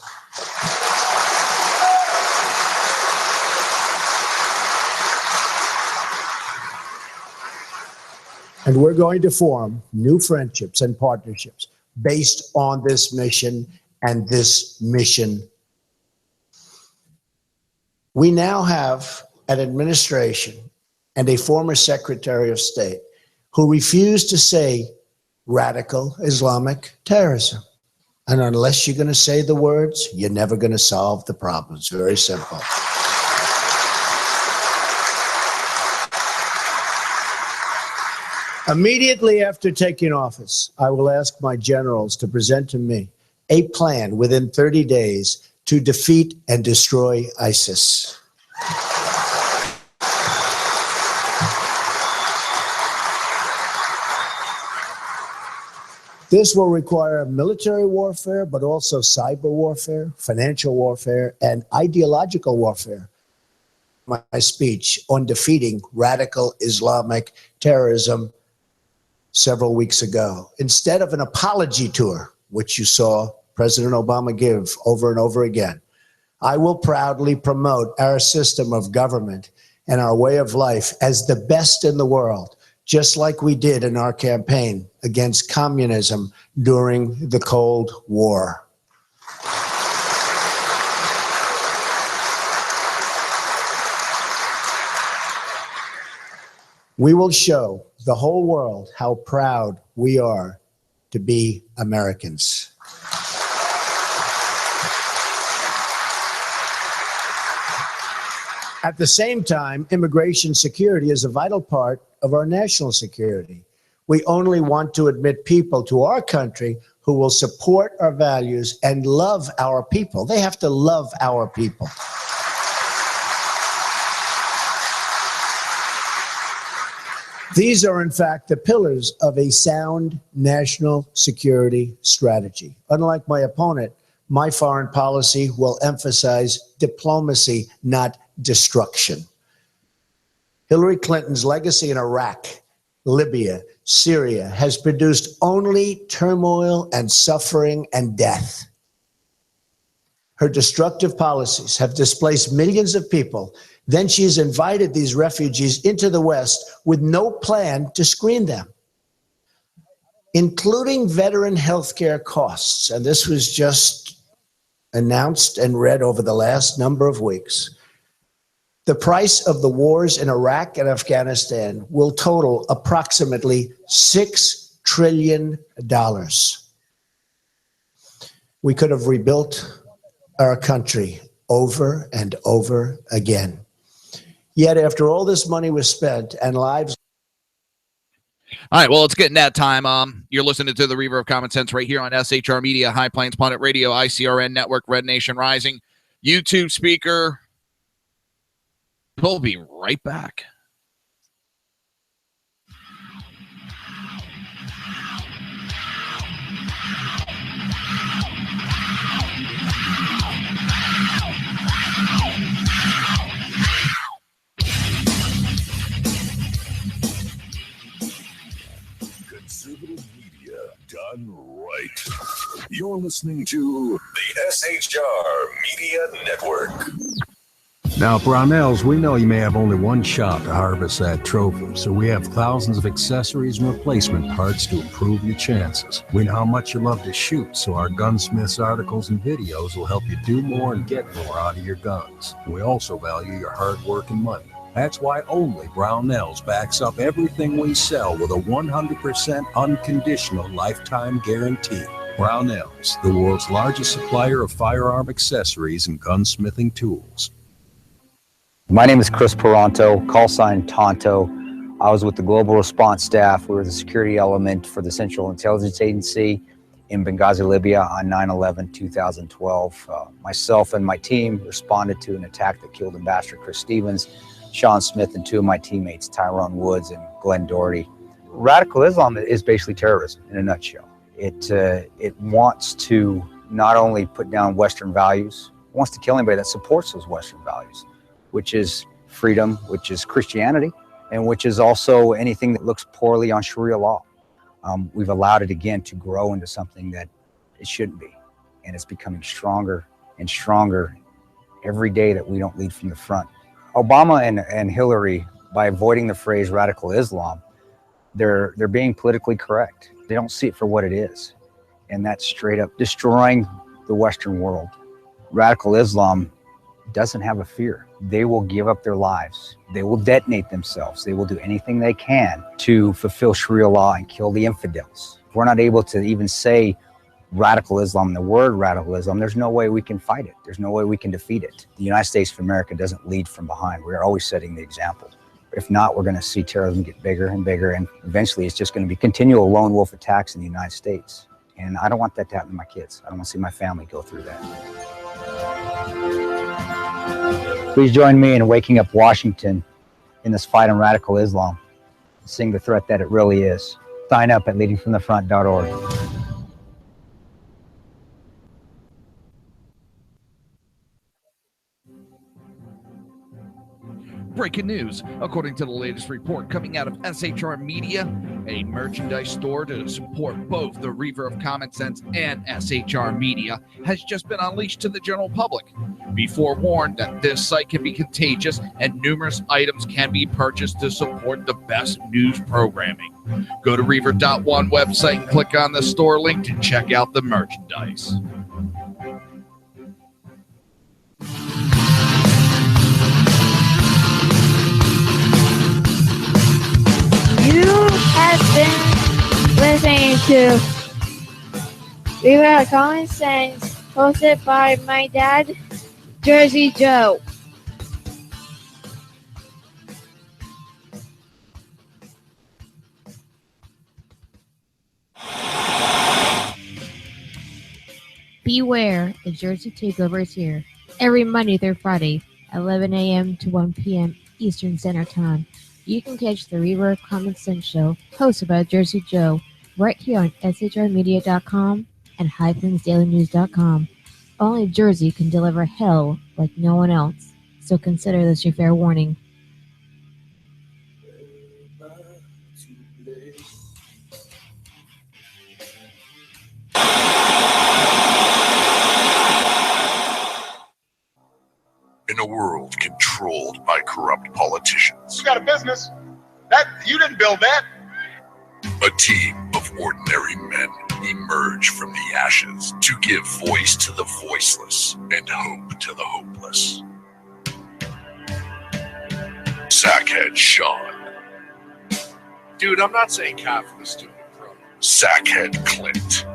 [SPEAKER 13] And we're going to form new friendships and partnerships based on this mission and this mission. We now have an administration and a former Secretary of State who refused to say radical Islamic terrorism. And unless you're going to say the words, you're never going to solve the problem. It's very simple. Immediately after taking office, I will ask my generals to present to me a plan within 30 days to defeat and destroy ISIS. This will require military warfare, but also cyber warfare, financial warfare, and ideological warfare. My speech on defeating radical Islamic terrorism several weeks ago. Instead of an apology tour, which you saw President Obama give over and over again, I will proudly promote our system of government and our way of life as the best in the world, just like we did in our campaign against communism during the Cold War. We will show the whole world how proud we are to be Americans. At the same time, immigration security is a vital part of our national security. We only want to admit people to our country who will support our values and love our people. They have to love our people. These are, in fact, the pillars of a sound national security strategy. Unlike my opponent, my foreign policy will emphasize diplomacy, not destruction. Hillary Clinton's legacy in Iraq, Libya, Syria has produced only turmoil and suffering and death. Her destructive policies have displaced millions of people. Then she has invited these refugees into the West with no plan to screen them, including veteran health care costs. And this was just announced and read over the last number of weeks. The price of the wars in Iraq and Afghanistan will total approximately $6 trillion. We could have rebuilt our country over and over again. Yet after all this money was spent and lives...
[SPEAKER 5] All right, well, it's getting that time. You're listening to the Reaver of Common Sense right here on SHR Media, High Plains Pundit Radio, ICRN Network, Red Nation Rising, YouTube speaker. We'll be right back.
[SPEAKER 6] Conservative media done right. You're listening to the SHR Media Network.
[SPEAKER 7] Now, Brownells, we know you may have only one shot to harvest that trophy, so we have thousands of accessories and replacement parts to improve your chances. We know how much you love to shoot, so our gunsmiths articles and videos will help you do more and get more out of your guns. We also value your hard work and money. That's why only Brownells backs up everything we sell with a 100% unconditional lifetime guarantee. Brownells, the world's largest supplier of firearm accessories and gunsmithing tools.
[SPEAKER 8] My name is Chris Peranto, call sign Tonto. I was with the Global Response Staff. We were the security element for the Central Intelligence Agency in Benghazi, Libya on 9/11/2012. Myself and my team responded to an attack that killed Ambassador Chris Stevens, Sean Smith, and two of my teammates, Tyrone Woods and Glenn Doherty. Radical Islam is basically terrorism in a nutshell. It wants to not only put down Western values, it wants to kill anybody that supports those Western values, which is freedom, which is Christianity, and which is also anything that looks poorly on Sharia law. We've allowed it again to grow into something that it shouldn't be, and it's becoming stronger and stronger every day that we don't lead from the front. Obama and Hillary, by avoiding the phrase radical Islam, they're being politically correct. They don't see it for what it is, and that's straight up destroying the Western world. Radical Islam doesn't have a fear. They will give up their lives. They will detonate themselves. They will do anything they can to fulfill Sharia law and kill the infidels. If we're not able to even say radical Islam, the word radical Islam, there's no way we can fight it. There's no way we can defeat it. The United States of America doesn't lead from behind. We're always setting the example. If not, we're going to see terrorism get bigger and bigger, and eventually it's just going to be continual lone wolf attacks in the United States. And I don't want that to happen to my kids. I don't want to see my family go through that. Please join me in waking up Washington in this fight on radical Islam, seeing the threat that it really is. Sign up at leadingfromthefront.org.
[SPEAKER 5] Breaking news. According to the latest report coming out of SHR Media, a merchandise store to support both the Reaver of Common Sense and SHR Media has just been unleashed to the general public. Be forewarned that this site can be contagious and numerous items can be purchased to support the best news programming. Go to Reaver.one website and click on the store link to check out the merchandise.
[SPEAKER 9] You have been listening to Reaver of Common Sense, hosted by my dad, Jersey Joe. Beware, the Jersey Takeover is here. Every Monday through Friday, 11 a.m. to 1 p.m. Eastern Standard Time. You can catch the Reaver of Common Sense show, hosted by Jersey Joe, right here on shrmedia.com and highplains.dailynews.com. Only Jersey can deliver hell like no one else, so consider this your fair warning.
[SPEAKER 6] In a world controlled by corrupt politicians,
[SPEAKER 14] You got a business. That you didn't build that.
[SPEAKER 6] a team of ordinary men emerge from the ashes to give voice to the voiceless and hope to the hopeless. Sackhead Sean,
[SPEAKER 10] Dude, I'm not saying cop for the stupid bro.
[SPEAKER 6] Sackhead Clint,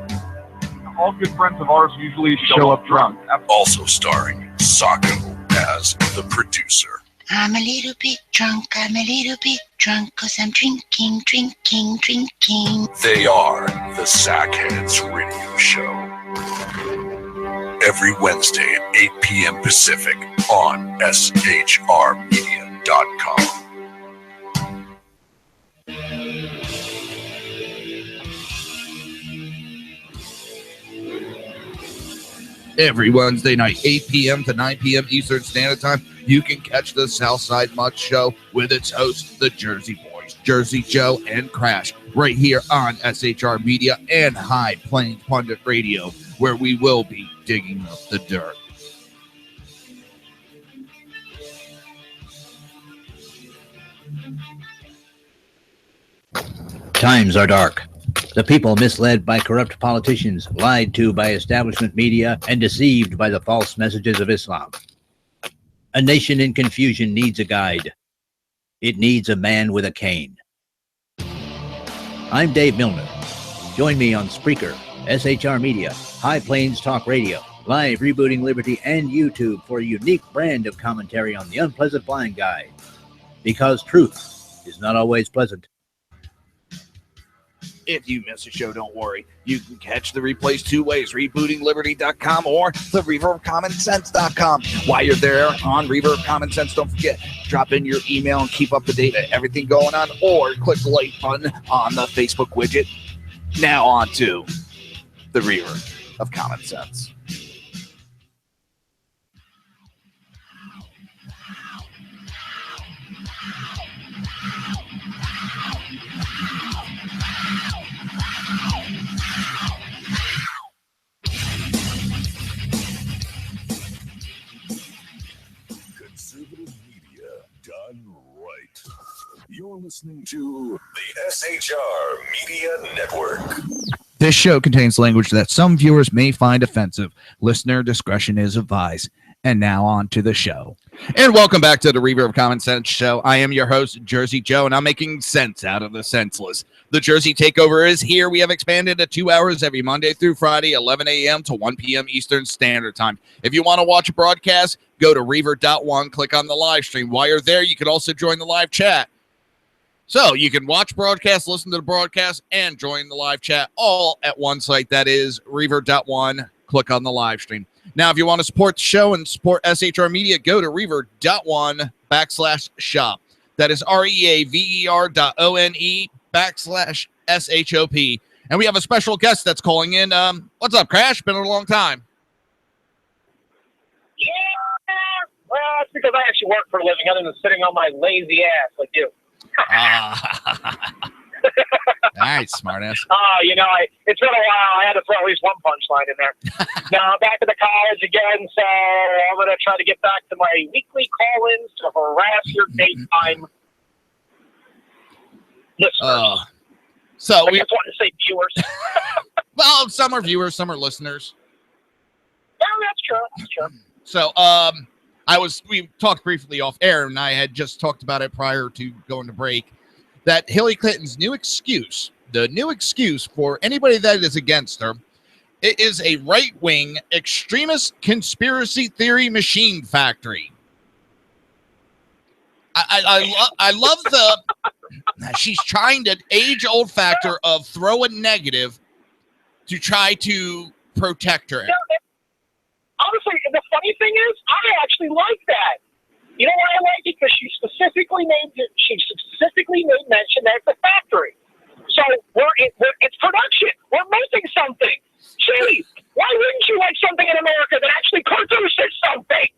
[SPEAKER 2] All good friends of ours usually show up drunk.
[SPEAKER 6] also starring Sacco as the producer.
[SPEAKER 11] I'm a little bit drunk, I'm a little bit drunk, 'cause I'm drinking.
[SPEAKER 6] They are the Sackheads Radio Show. Every Wednesday at 8 p.m. Pacific on shrmedia.com.
[SPEAKER 5] Every Wednesday night, 8 p.m. to 9 p.m. Eastern Standard Time, you can catch the Southside Mutt Show with its hosts, the Jersey Boys, Jersey Joe and Crash, right here on SHR Media and High Plains Pundit Radio, where we will be digging up the dirt.
[SPEAKER 12] Times are dark. The people misled by corrupt politicians, lied to by establishment media, and deceived by the false messages of Islam. A nation in confusion needs a guide. It needs a man with a cane. I'm Dave Milner. Join me on Spreaker, SHR Media, High Plains Talk Radio, Live Rebooting Liberty, and YouTube for a unique brand of commentary on the unpleasant blind guide. Because truth is not always pleasant.
[SPEAKER 5] If you miss a show, don't worry. You can catch the replays two ways, rebootingliberty.com or the reverofcommonsense.com. While you're there on Reaver of Common Sense, don't forget, drop in your email and keep up to date on everything going on, or click the like button on the Facebook widget. Now on to the Reaver of Common Sense.
[SPEAKER 6] listening to the SHR Media Network.
[SPEAKER 5] This show contains language that some viewers may find offensive. Listener discretion is advised. And now on to the show. And welcome back to the Reaver of Common Sense show. I am your host, Jersey Joe, and I'm making sense out of the senseless. The Jersey Takeover is here. We have expanded to 2 hours every Monday through Friday, 11 a.m. to 1 p.m. Eastern Standard Time. If you want to watch a broadcast, go to Reaver.one, click on the live stream. While you're there, you can also join the live chat. So you can watch broadcasts, listen to the broadcast, and join the live chat all at one site. That is Reaver.one. Click on the live stream. Now, if you want to support the show and support SHR Media, go to Reaver.one/shop. That is REAVER.one/SHOP. And we have a special guest that's calling in. What's up, Crash? Been a long time.
[SPEAKER 15] Yeah, well, it's because I actually work for a living other than sitting on my lazy ass like you.
[SPEAKER 5] All right, smartass.
[SPEAKER 15] You know, it's been a while. I had to throw at least one punchline in there. Now, I'm back at the college again, so I'm going to try to get back to my weekly call-ins to harass your daytime listeners.
[SPEAKER 5] So
[SPEAKER 15] I just wanted to say viewers.
[SPEAKER 5] Well, some are viewers, some are listeners.
[SPEAKER 15] Yeah, that's true. That's true.
[SPEAKER 5] So, we talked briefly off air, and I had just talked about it prior to going to break, that Hillary Clinton's new excuse for anybody that is against her, it is a right-wing extremist conspiracy theory machine factory. I love the she's trying to age-old factor of throw a negative to try to protect her.
[SPEAKER 15] Honestly, the funny thing is, I actually like that. You know why I like it? Because she specifically made mention that it's a factory. So it's production. We're making something. Jeez, why wouldn't you like something in America that actually produces something?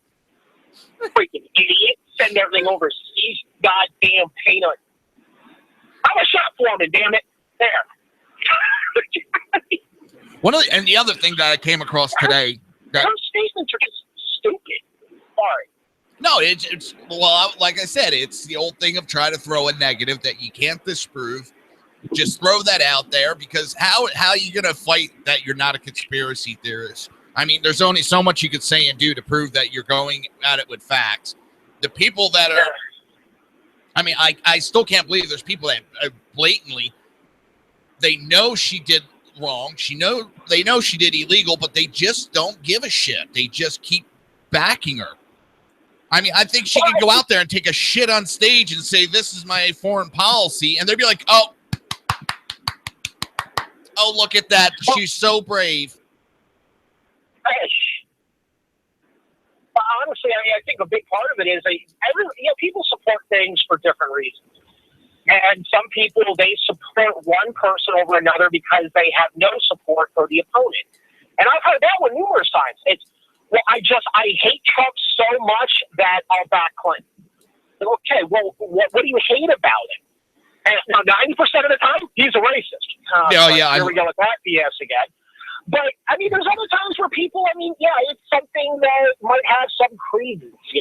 [SPEAKER 15] Freaking idiot. Send everything overseas. Goddamn peanut. I'm a shop foreman, damn it. There.
[SPEAKER 5] And the other thing that I came across today.
[SPEAKER 15] Those statements are just stupid. Sorry.
[SPEAKER 5] No, it's well, like I said, it's the old thing of try to throw a negative that you can't disprove. Just throw that out there, because how are you going to fight that you're not a conspiracy theorist? I mean, there's only so much you could say and do to prove that you're going at it with facts. The people that are, I mean, I still can't believe there's people that blatantly, they know she did wrong. They know she did illegal, but they just don't give a shit. They just keep backing her. I mean, I think she could go out there and take a shit on stage and say, this is my foreign policy. And they'd be like, oh, look at that. She's so brave.
[SPEAKER 15] Honestly, I think a big part of it is people support things for different reasons. And some people, they support one person over another because they have no support for the opponent. And I've heard that one numerous times. It's, well, I hate Trump so much that I'll back Clinton. Okay, well, what do you hate about him? And now, 90% of the time, he's a racist. Here we go with that BS again. But, I mean, there's other times where people, it's something that might have some credence, they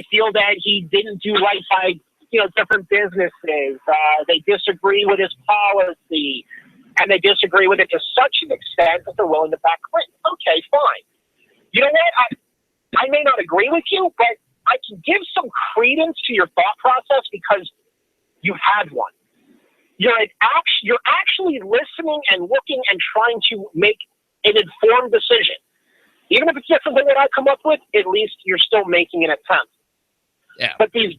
[SPEAKER 15] feel that he didn't do right by, different businesses. They disagree with his policy, and they disagree with it to such an extent that they're willing to back Clinton. Okay, fine. You know what? I may not agree with you, but I can give some credence to your thought process because you had one. You're actually listening and looking and trying to make an informed decision. Even if it's different than what I come up with, at least you're still making an attempt.
[SPEAKER 5] Yeah.
[SPEAKER 15] But these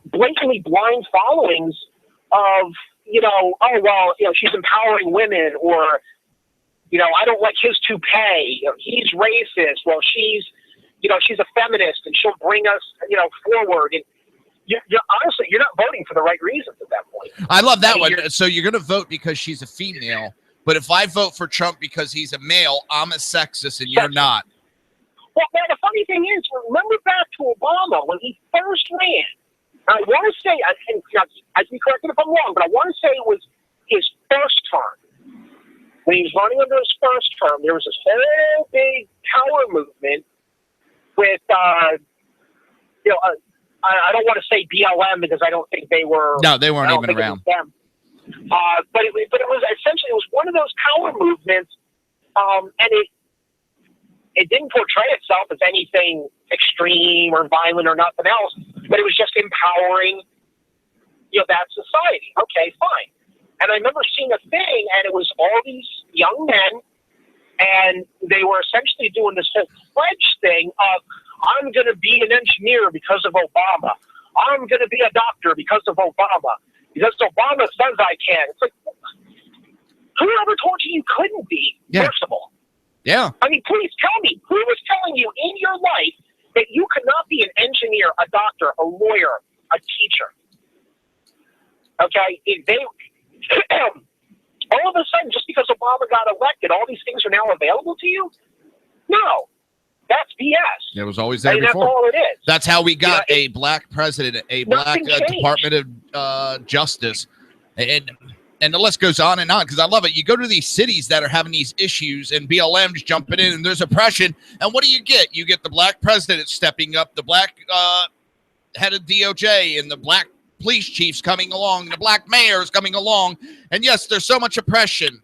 [SPEAKER 15] blatantly blind followings of, she's empowering women, or, I don't like his toupee, he's racist, well, she's a feminist and she'll bring us, forward. And you're honestly, you're not voting for the right reasons at that point.
[SPEAKER 5] I love that one. So you're going to vote because she's a female, but if I vote for Trump because he's a male, I'm a sexist and you're not.
[SPEAKER 15] Well, man, the funny thing is, remember back to Obama when he first ran. I want to say, I can be corrected if I'm wrong, but I want to say it was his first term. When he was running under his first term, there was this whole big power movement with, I don't want to say BLM because I don't think they were.
[SPEAKER 5] No, they weren't even around.
[SPEAKER 15] But it was essentially one of those power movements, and it didn't portray itself as anything extreme or violent or nothing else, but it was just empowering, that society. Okay, fine. And I remember seeing a thing, and it was all these young men, and they were essentially doing this whole pledge thing of, I'm going to be an engineer because of Obama. I'm going to be a doctor because of Obama. Because Obama says I can. It's like, whoever told you couldn't be, first of all?
[SPEAKER 5] Yeah.
[SPEAKER 15] I mean, please tell me, who was telling you in your life that you could not be an engineer, a doctor, a lawyer, a teacher? Okay? If they, all of a sudden, just because Obama got elected, all these things are now available to you? No. That's BS.
[SPEAKER 5] It was always there before.
[SPEAKER 15] That's all it is.
[SPEAKER 5] That's how we got a black president, a black Department of Justice, and the list goes on and on, because I love it. You go to these cities that are having these issues, and BLM's jumping in, and there's oppression, and what do? You get the black president stepping up, the black head of DOJ, and the black police chiefs coming along, the black mayors coming along, and yes, there's so much oppression.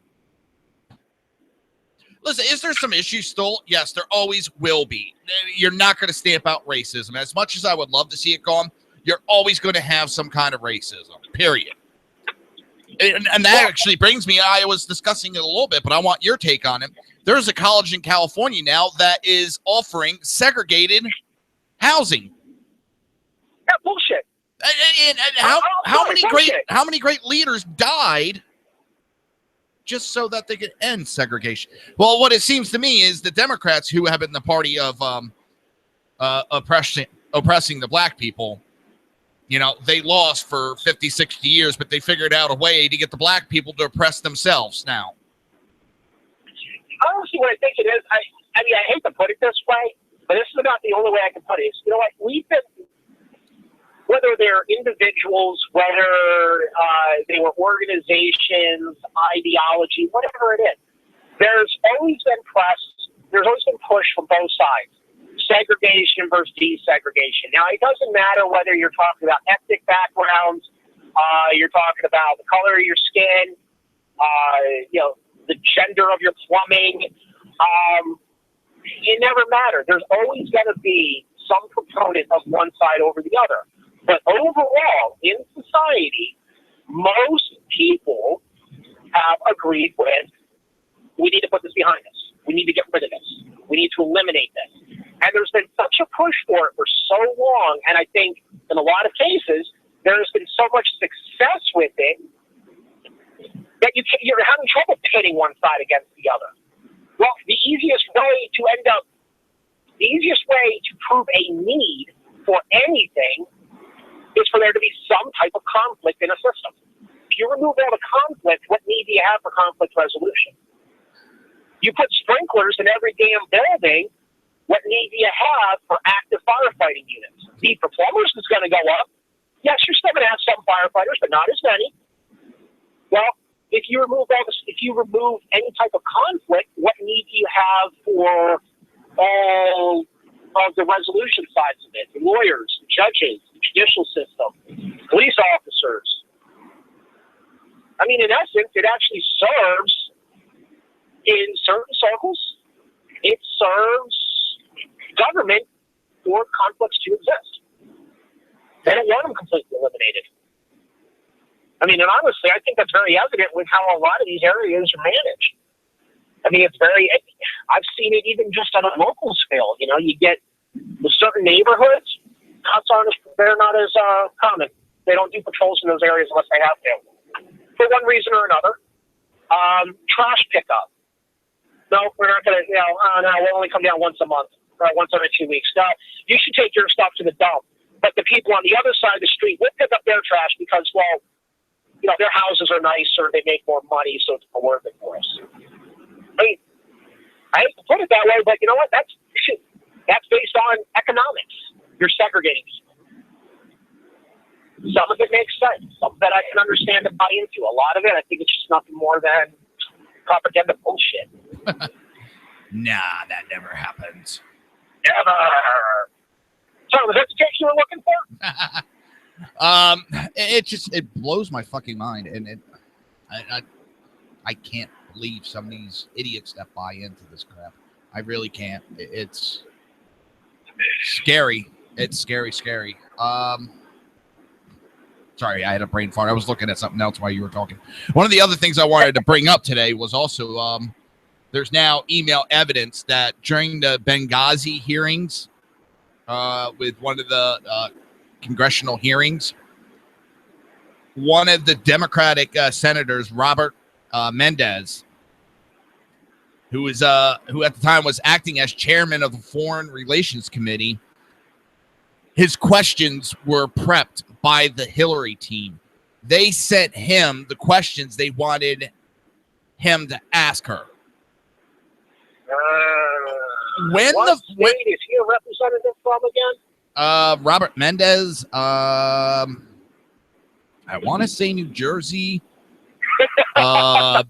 [SPEAKER 5] Listen, is there some issues still? Yes, there always will be. You're not going to stamp out racism. As much as I would love to see it gone, you're always going to have some kind of racism, period. And that actually brings me, I was discussing it a little bit, but I want your take on it. There's a college in California now that is offering segregated housing.
[SPEAKER 15] Yeah, bullshit.
[SPEAKER 5] And how many great leaders died just so that they could end segregation? Well, what it seems to me is the Democrats, who have been the party of oppressing the black people, they lost for 50, 60 years, but they figured out a way to get the black people to oppress themselves now.
[SPEAKER 15] Honestly, what I think it is, I mean, I hate to put it this way, but this is about the only way I can put it. You know what? We've been, whether they're individuals, whether they were organizations, ideology, whatever it is, there's always been push from both sides. Segregation versus desegregation. Now, it doesn't matter whether you're talking about ethnic backgrounds, you're talking about the color of your skin, the gender of your plumbing. It never mattered. There's always going to be some proponent of one side over the other. But overall, in society, most people have agreed with, we need to put this behind us. We need to get rid of this. We need to eliminate this. And there's been such a push for it for so long, and I think in a lot of cases, there's been so much success with it that you're having trouble pitting one side against the other. Well, the easiest way to prove a need for anything is for there to be some type of conflict in a system. If you remove all the conflict, what need do you have for conflict resolution? You put sprinklers in every damn building, what need do you have for active firefighting units? Need for plumbers is going to go up. Yes, you're still going to have some firefighters, but not as many. Well, if you remove any type of conflict, what need do you have for all of the resolution sides of it? The lawyers, the judges, the judicial system, police officers. I mean, in essence, it actually serves, in certain circles, it serves government for conflicts to exist. They don't want them completely eliminated. I mean, and honestly, I think that's very evident with how a lot of these areas are managed. I mean, I've seen it even just on a local scale. You get the certain neighborhoods, they're not as common. They don't do patrols in those areas unless they have to, for one reason or another. Trash pickup. No, we're not going to, we'll only come down once a month, or once every 2 weeks. No, you should take your stuff to the dump. But the people on the other side of the street will pick up their trash because, their houses are nicer, they make more money, so it's more worth it for us. I mean, I hate to put it that way, but you know what? That's based on economics. You're segregating people. Some of it makes sense. Some of it I can understand and buy into. A lot of it, I think it's just nothing more than propaganda bullshit.
[SPEAKER 5] Nah, that never happens.
[SPEAKER 15] Never. So was that the text you were looking for?
[SPEAKER 5] It blows my fucking mind, and I can't believe some of these idiots that buy into this crap. I really can't. It's scary. It's scary. Sorry, I had a brain fart. I was looking at something else while you were talking. One of the other things I wanted to bring up today was also there's now email evidence that during the Benghazi hearings, with one of the congressional hearings, one of the Democratic senators, Robert Mendez, who at the time was acting as chairman of the Foreign Relations Committee, his questions were prepped by the Hillary team. They sent him the questions they wanted him to ask her.
[SPEAKER 15] What state is he a representative from again?
[SPEAKER 5] Robert Mendez. I want to say New Jersey.
[SPEAKER 15] Bob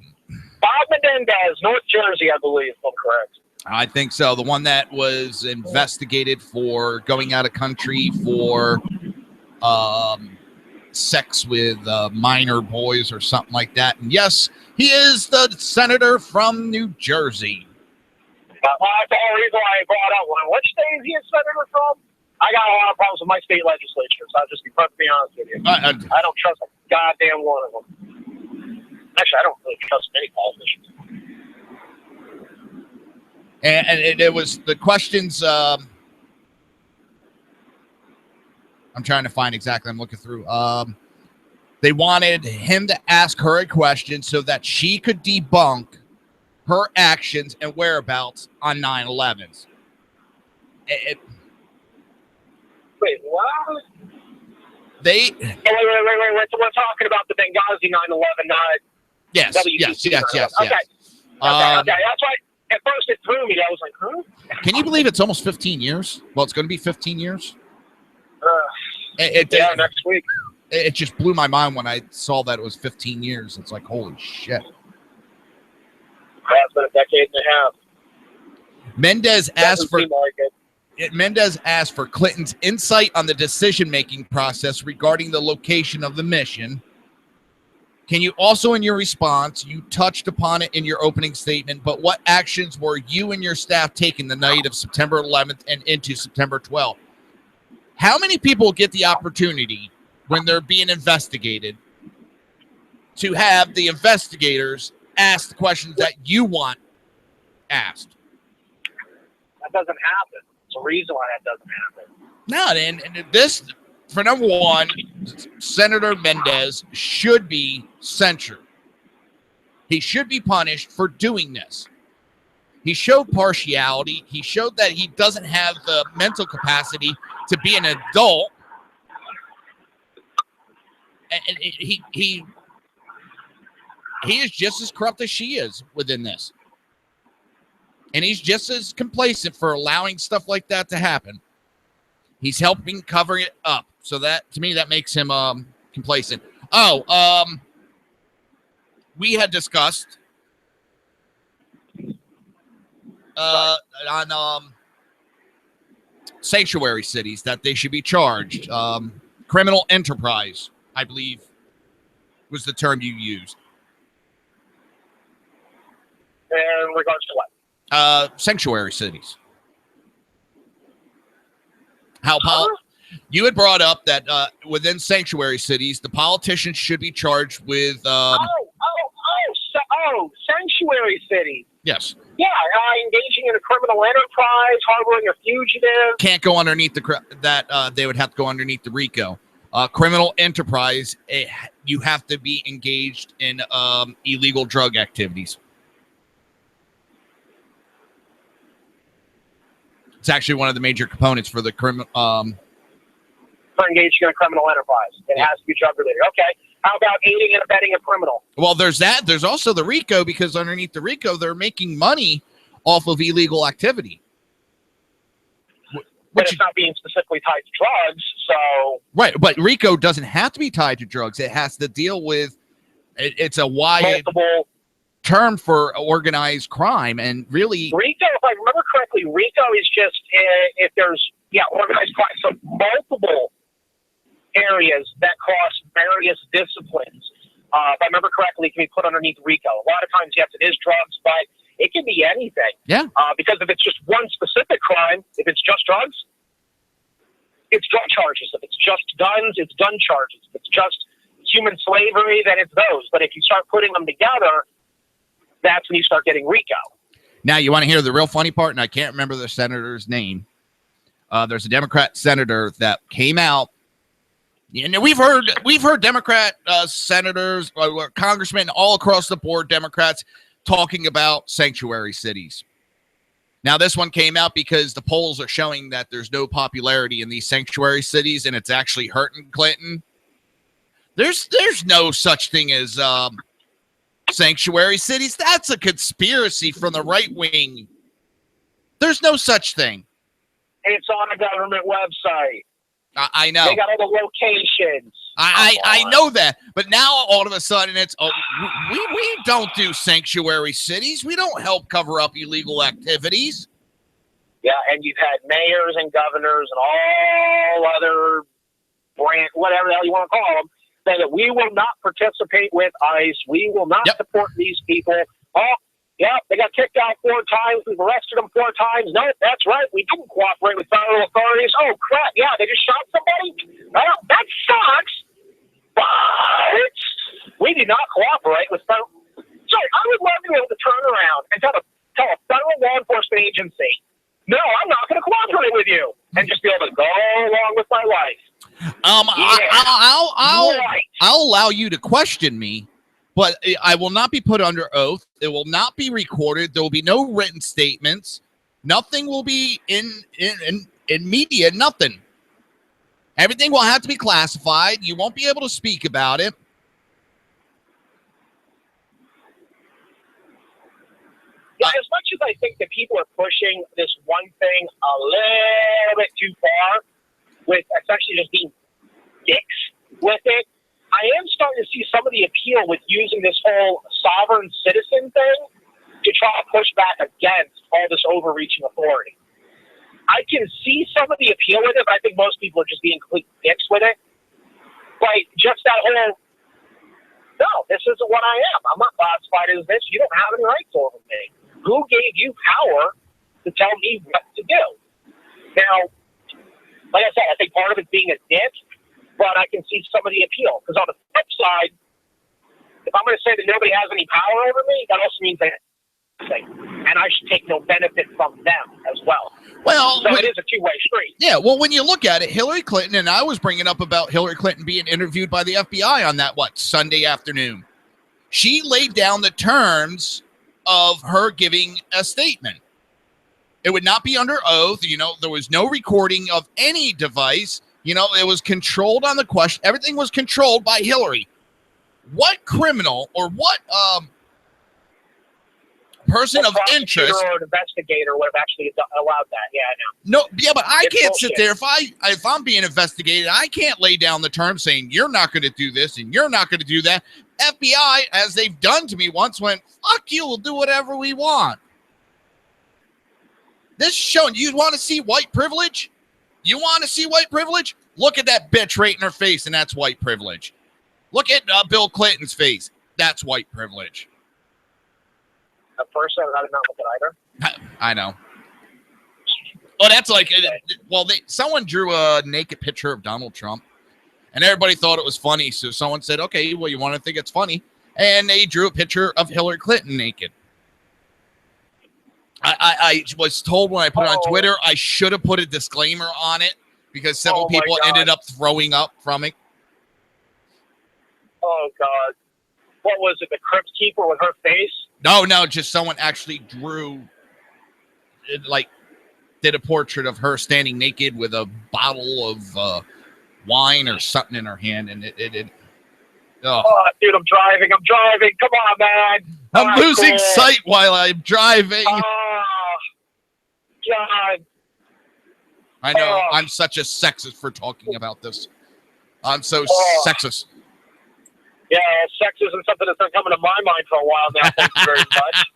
[SPEAKER 15] Menendez, North Jersey, I believe, if I'm correct.
[SPEAKER 5] I think so. The one that was investigated for going out of country for sex with minor boys or something like that. And yes, he is the senator from New Jersey.
[SPEAKER 15] That's the whole reason why I brought up one. Which state is he a senator from? I got a lot of problems with my state legislature, so I'll just be perfectly honest with you. I don't trust a goddamn one of them. Actually, I don't really trust many politicians.
[SPEAKER 5] And it was the questions. I'm trying to find exactly. I'm looking through. They wanted him to ask her a question so that she could debunk her actions and whereabouts on 9/11s.
[SPEAKER 15] Wait, what?
[SPEAKER 5] Wait.
[SPEAKER 15] So we're talking about the Benghazi 9/11, not
[SPEAKER 5] Yes.
[SPEAKER 15] WTC.
[SPEAKER 5] Yes.
[SPEAKER 15] Okay. Okay. That's why at first it threw me. I was like, huh?
[SPEAKER 5] Can you believe it's almost 15 years? Well, it's going to be 15 years.
[SPEAKER 15] Next week.
[SPEAKER 5] It just blew my mind when I saw that it was 15 years. It's like, holy shit.
[SPEAKER 15] That's been a decade and a half.
[SPEAKER 5] Mendez asked for Clinton's insight on the decision-making process regarding the location of the mission. Can you also, in your response, you touched upon it in your opening statement, but what actions were you and your staff taking the night of September 11th and into September 12th? How many people get the opportunity when they're being investigated to have the investigators ask the questions that you want asked?
[SPEAKER 15] That doesn't happen. There's a reason why that doesn't happen.
[SPEAKER 5] No, and this, for number one, Senator Mendez should be censured. He should be punished for doing this. He showed partiality. He showed that he doesn't have the mental capacity to be an adult. And he is just as corrupt as she is within this. And he's just as complacent for allowing stuff like that to happen. He's helping cover it up. So that, to me, that makes him complacent. We had discussed on sanctuary cities that they should be charged. Criminal enterprise, I believe, was the term you used.
[SPEAKER 15] In regards to what?
[SPEAKER 5] Sanctuary cities. You had brought up that within sanctuary cities, the politicians should be charged with.
[SPEAKER 15] Sanctuary cities.
[SPEAKER 5] Yes.
[SPEAKER 15] Yeah, engaging in a criminal enterprise, harboring a fugitive.
[SPEAKER 5] Can't go underneath they would have to go underneath the RICO. Criminal enterprise, you have to be engaged in illegal drug activities. It's actually one of the major components for the criminal.
[SPEAKER 15] For engaging in a criminal enterprise, it has to be drug related. Okay. How about aiding and abetting a criminal?
[SPEAKER 5] Well, there's that. There's also the RICO, because underneath the RICO, they're making money off of illegal activity.
[SPEAKER 15] But it's not being specifically tied to drugs, so...
[SPEAKER 5] Right, but RICO doesn't have to be tied to drugs. It has to deal with... It's a wide...
[SPEAKER 15] Multiple
[SPEAKER 5] term for organized crime, and really
[SPEAKER 15] RICO, if I remember correctly, RICO is just if there's organized crime, so multiple areas that cross various disciplines. If I remember correctly, it can be put underneath RICO. A lot of times, yes, it is drugs, but it can be anything.
[SPEAKER 5] Yeah.
[SPEAKER 15] Because if it's just one specific crime, if it's just drugs, it's drug charges. If it's just guns, it's gun charges. If it's just human slavery, then it's those. But if you start putting them together, that's when you start getting RICO.
[SPEAKER 5] Now, you want to hear the real funny part, and I can't remember the senator's name. There's a Democrat senator that came out. And we've heard Democrat senators, congressmen all across the board, Democrats talking about sanctuary cities. Now, this one came out because the polls are showing that there's no popularity in these sanctuary cities, and it's actually hurting Clinton. There's no such thing as sanctuary cities. That's a conspiracy from the right wing. There's no such thing.
[SPEAKER 15] It's on a government website.
[SPEAKER 5] I know.
[SPEAKER 15] They got all the locations.
[SPEAKER 5] I know that, but now all of a sudden it's we don't do sanctuary cities. We don't help cover up illegal activities.
[SPEAKER 15] Yeah, and you've had mayors and governors and all other whatever the hell you want to call them, say that we will not participate with ICE. We will not support these people. Oh, yeah, they got kicked out 4 times. We've arrested them 4 times. No, that's right. We didn't cooperate with federal authorities. Oh, crap. Yeah, they just shot somebody? Well, that sucks. But we did not cooperate with federal. So I would love to be able to turn around and tell a federal law enforcement agency, no, I'm not going to cooperate with you, and just be able to go along with my life.
[SPEAKER 5] I'll allow you to question me, but I will not be put under oath. It will not be recorded. There will be no written statements. Nothing will be in media. Nothing. Everything will have to be classified. You won't be able to speak about it.
[SPEAKER 15] Yeah, as much as I think that people are pushing this one thing a little bit too far, with essentially just being dicks with it, I am starting to see some of the appeal with using this whole sovereign citizen thing to try to push back against all this overreaching authority. I can see some of the appeal with it, but I think most people are just being complete dicks with it. Like, just that whole, no, this isn't what I am. I'm not classified as this. You don't have any rights over me. Who gave you power to tell me what to do? Now, like I said, I think part of it's being a dick, but I can see some of the appeal. Because on the flip side, if I'm going to say that nobody has any power over me, that also means that and I should take no benefit from them as well.
[SPEAKER 5] Well,
[SPEAKER 15] so it is a two-way street.
[SPEAKER 5] Yeah, well, when you look at it, Hillary Clinton, and I was bringing up about Hillary Clinton being interviewed by the FBI on that, Sunday afternoon. She laid down the terms of her giving a statement. It would not be under oath. There was no recording of any device. It was controlled on the question. Everything was controlled by Hillary. What criminal or what person of interest
[SPEAKER 15] or an investigator would have actually allowed that? Yeah, I know.
[SPEAKER 5] No, yeah, but I can't sit there if I'm being investigated. I can't lay down the terms saying you're not going to do this and you're not going to do that. FBI, as they've done to me once, went, fuck you, we'll do whatever we want. This is showing, you want to see white privilege? You want to see white privilege? Look at that bitch right in her face, and that's white privilege. Look at Bill Clinton's face. That's white privilege.
[SPEAKER 15] At first, I did not look at either.
[SPEAKER 5] I know. Oh, that's like, someone drew a naked picture of Donald Trump, and everybody thought it was funny. So someone said, okay, well, you want to think it's funny? And they drew a picture of Hillary Clinton naked. I was told when I put it on Twitter, I should have put a disclaimer on it because several people ended up throwing up from it.
[SPEAKER 15] Oh, God. What was it, the Crypt Keeper with her face?
[SPEAKER 5] No, just someone actually drew, did a portrait of her standing naked with a bottle of wine or something in her hand, and it
[SPEAKER 15] oh, dude, I'm driving. Come on, man.
[SPEAKER 5] I'm losing sight while I'm driving.
[SPEAKER 15] Oh, God.
[SPEAKER 5] I know. I'm such a sexist for talking about this. I'm so sexist.
[SPEAKER 15] Yeah, sex isn't something that's been coming to my mind for a while now. Thank you very much.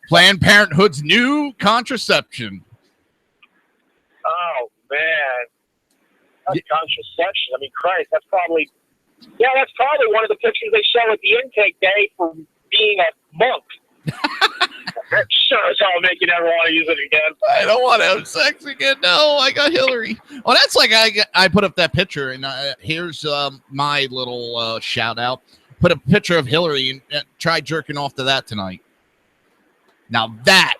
[SPEAKER 5] Planned Parenthood's new contraception.
[SPEAKER 15] Oh, man. That's contraception. I mean, Christ, that's probably one of the pictures they show at the intake day for being a monk. That sure as hell make you never want to use it again.
[SPEAKER 5] I don't want to have sex again. No, I got Hillary. Well, that's like I put up that picture, and here's my little shout out. Put a picture of Hillary and try jerking off to that tonight. Now that.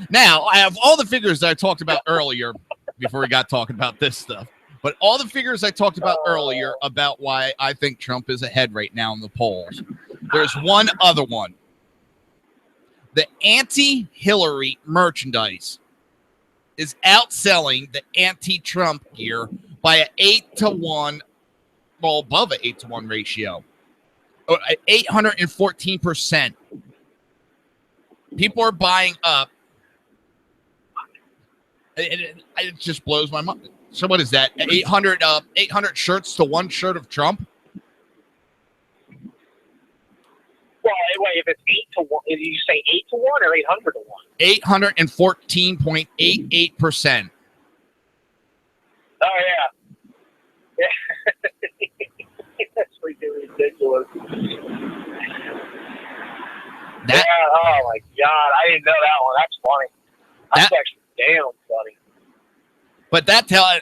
[SPEAKER 5] Now, I have all the figures that I talked about earlier before we got talking about this stuff. But all the figures I talked about earlier about why I think Trump is ahead right now in the polls. There's one other one. The anti-Hillary merchandise is outselling the anti-Trump gear by an 8-to-1, well, above an 8-to-1 ratio. 814%. People are buying up. It just blows my mind. So what is that? 800 shirts to one shirt of Trump?
[SPEAKER 15] Well, wait, if it's 8-to-1, did you say 8-to-1 or 800-to-1?
[SPEAKER 5] 814.88%.
[SPEAKER 15] Oh, yeah. That's freaking ridiculous. Yeah, oh, my God. I didn't know that one. That's funny. That's actually damn funny.
[SPEAKER 5] But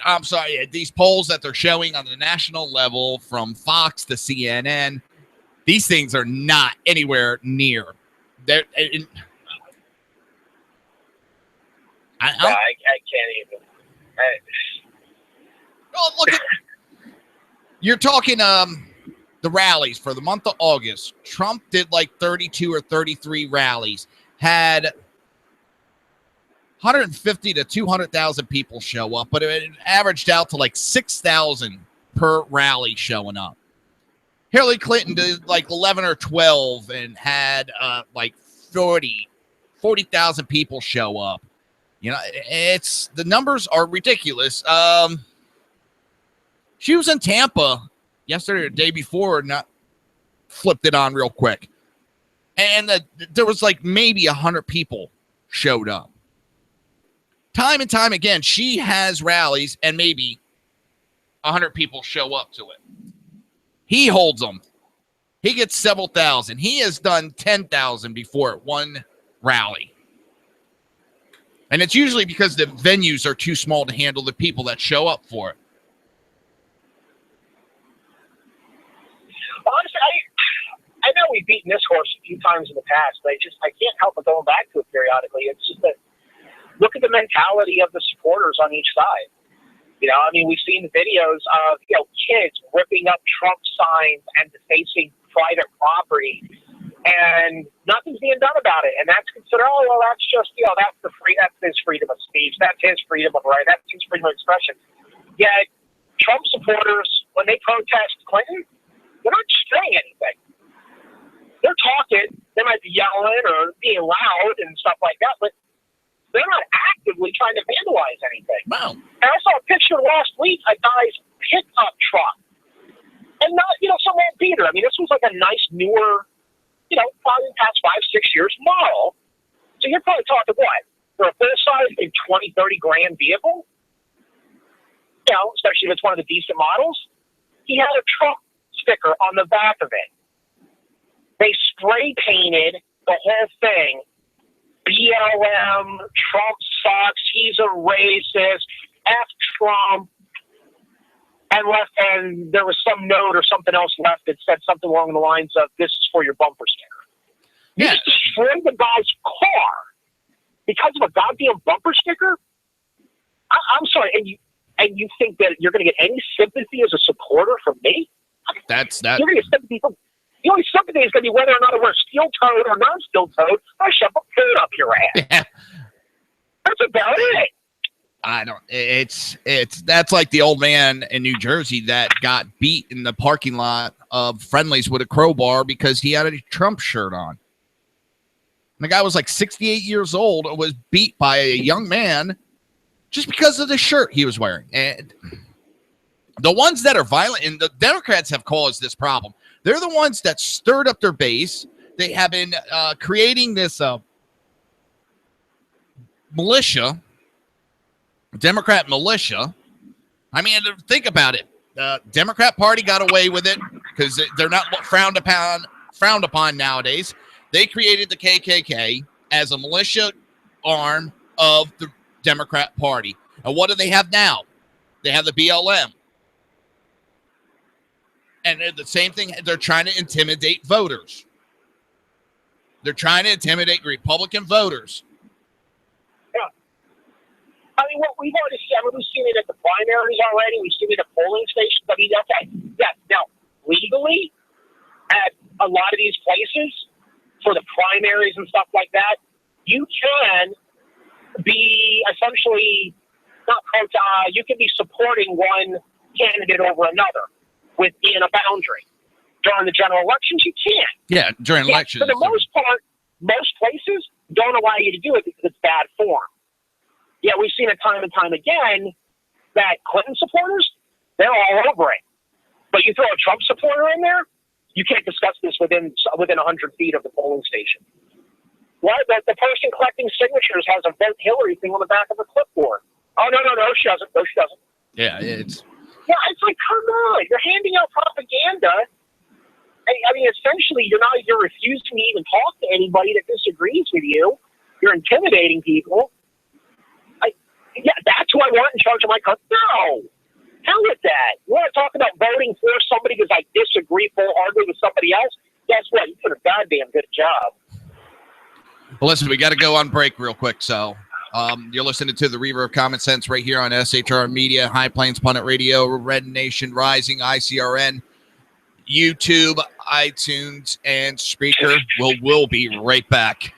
[SPEAKER 5] I'm sorry, these polls that they're showing on the national level from Fox to CNN, these things are not anywhere near. I
[SPEAKER 15] can't even.
[SPEAKER 5] Oh, look at, you're talking the rallies for the month of August. Trump did like 32 or 33 rallies, had 150 to 200,000 people show up, but it averaged out to like 6,000 per rally showing up. Hillary Clinton did like 11 or 12 and had like 40,000 people show up. You know, the numbers are ridiculous. She was in Tampa yesterday or the day before, not flipped it on real quick. And there was like maybe 100 people showed up. Time and time again, she has rallies and maybe 100 people show up to it. He holds them. He gets several thousand. He has done 10,000 before at one rally. And it's usually because the venues are too small to handle the people that show up for it.
[SPEAKER 15] Honestly, I know we've beaten this horse a few times in the past, but I can't help but going back to it periodically. It's just that look at the mentality of the supporters on each side. You know, I mean, we've seen the videos of, kids ripping up Trump signs and defacing private property, and nothing's being done about it. And that's considered, that's just, that's his freedom of speech. That's his freedom of right. That's his freedom of expression. Yet, Trump supporters, when they protest Clinton, they're not saying anything. They're talking. They might be yelling or being loud and stuff like that, but they're not actively trying to vandalize anything.
[SPEAKER 5] Wow.
[SPEAKER 15] And I saw a picture last week, a guy's pickup truck. And not, some old beater. I mean, this was like a nice, newer, probably past 5-6 years model. So you're probably talking what? For a full-size, a 20, 30 grand vehicle? Especially if it's one of the decent models. He had a truck sticker on the back of it. They spray painted the whole thing. BLM, Trump sucks, he's a racist, F Trump, and there was some note or something else left that said something along the lines of, this is for your bumper sticker. You just destroyed the guy's car because of a goddamn bumper sticker? I'm sorry, and you think that you're going to get any sympathy as a supporter from me?
[SPEAKER 5] That's that.
[SPEAKER 15] You're going to get sympathy from... The only sympathy is going to be whether or not I wear steel-toed or non-steel-toed. I shove a food up your ass.
[SPEAKER 5] Yeah.
[SPEAKER 15] That's about it.
[SPEAKER 5] I don't. That's like the old man in New Jersey that got beat in the parking lot of Friendly's with a crowbar because he had a Trump shirt on. And the guy was like 68 years old and was beat by a young man just because of the shirt he was wearing. And the ones that are violent, and the Democrats have caused this problem, they're the ones that stirred up their base. They have been creating this militia, Democrat militia. I mean, think about it. The Democrat Party got away with it because they're not frowned upon nowadays. They created the KKK as a militia arm of the Democrat Party. And what do they have now? They have the BLM. And the same thing, they're trying to intimidate voters. They're trying to intimidate Republican voters.
[SPEAKER 15] Yeah. I mean, what we've already seen, we've seen it at the primaries already. We've seen it at polling stations. I mean, okay, yeah. Now, legally, at a lot of these places, for the primaries and stuff like that, you can be essentially you can be supporting one candidate over another within a boundary. During the general elections, you can't.
[SPEAKER 5] Yeah, during elections.
[SPEAKER 15] For the most part, most places don't allow you to do it because it's bad form. Yeah, we've seen it time and time again that Clinton supporters, they're all over it. But you throw a Trump supporter in there, you can't discuss this within 100 feet of the polling station. What? The person collecting signatures has a vote Hillary thing on the back of a clipboard. Oh, no, she doesn't. No, she doesn't.
[SPEAKER 5] Yeah, it's
[SPEAKER 15] like, come on. You're handing out propaganda. I mean, essentially, you're refusing to even talk to anybody that disagrees with you. You're intimidating people. That's who I want in charge of my country. No. Hell with that. You want to talk about voting for somebody because I disagree wholeheartedly with somebody else? Guess what? You did a goddamn good job.
[SPEAKER 5] Well, listen, we got to go on break real quick. So you're listening to the Reaver of Common Sense right here on SHR Media, High Plains Pundit Radio, Red Nation Rising, ICRN, YouTube, iTunes, and Spreaker. We'll be right back.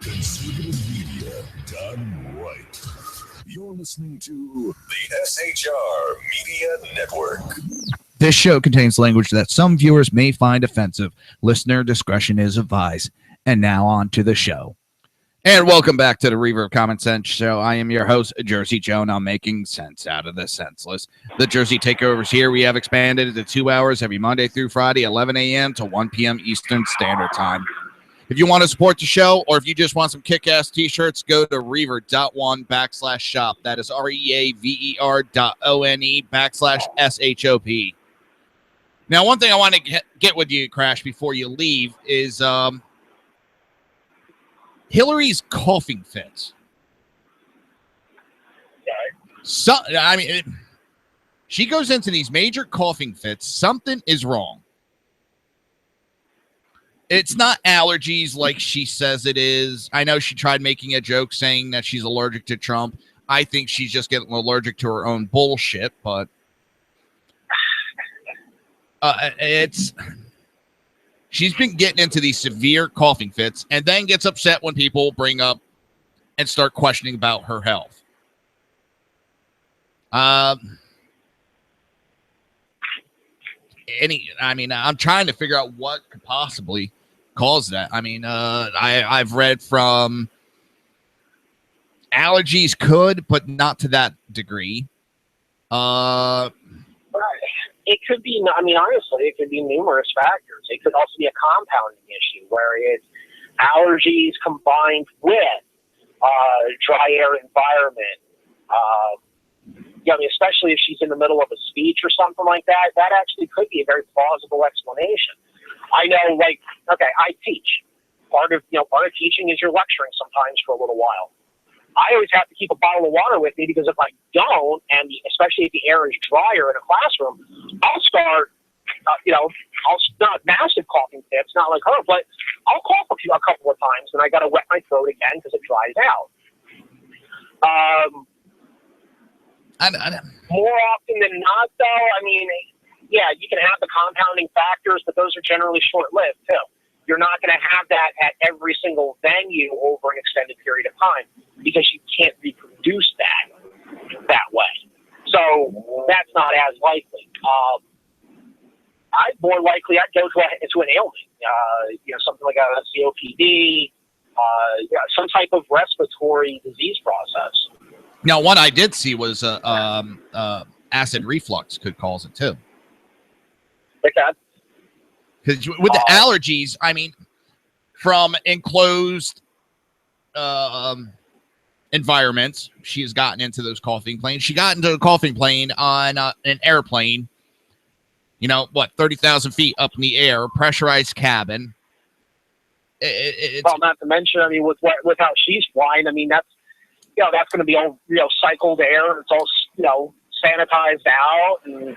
[SPEAKER 6] Conservative media done right. You're listening to the SHR Media Network.
[SPEAKER 5] This show contains language that some viewers may find offensive. Listener discretion is advised. And now on to the show. And welcome back to the Reaver of Common Sense show. I am your host, Jersey Joe. Now making sense out of the senseless. The Jersey Takeovers here. We have expanded it to 2 hours every Monday through Friday, 11 a.m. to 1 p.m. Eastern Standard Time. If you want to support the show, or if you just want some kick-ass t-shirts, go to reaver.one/shop. That is REAVER.one/SHOP. Now, one thing I want to get with you, Crash, before you leave is Hillary's coughing fits. She goes into these major coughing fits. Something is wrong. It's not allergies like she says it is. I know she tried making a joke saying that she's allergic to Trump. I think she's just getting allergic to her own bullshit, but she's been getting into these severe coughing fits and then gets upset when people bring up and start questioning about her health. I'm trying to figure out what could possibly cause that. I've read from allergies could, but not to that degree.
[SPEAKER 15] It could be, honestly, it could be numerous factors. It could also be a compounding issue where it's allergies combined with dry air environment. Especially if she's in the middle of a speech or something like that, that actually could be a very plausible explanation. I know, I teach. Part of teaching is you're lecturing sometimes for a little while. I always have to keep a bottle of water with me because if I don't, and especially if the air is drier in a classroom, I'll start, I'll not massive coughing fits, not like her, but I'll cough a couple of times, and I got to wet my throat again because it dries out. More often than not, though, you can have the compounding factors, but those are generally short-lived, too. You're not going to have that at every single venue over an extended period of time because you can't reproduce that way. So that's not as likely. I'd more likely I'd go to an ailment, something like a COPD, some type of respiratory disease process.
[SPEAKER 5] Now, one I did see was acid reflux could cause it too.
[SPEAKER 15] Like that?
[SPEAKER 5] Because with the allergies, from enclosed environments, she has gotten into those coughing planes. She got into a coughing plane on an airplane, 30,000 feet up in the air, pressurized cabin.
[SPEAKER 15] Well, not to mention, with how she's flying, that's going to be all, cycled air. It's all, sanitized out and,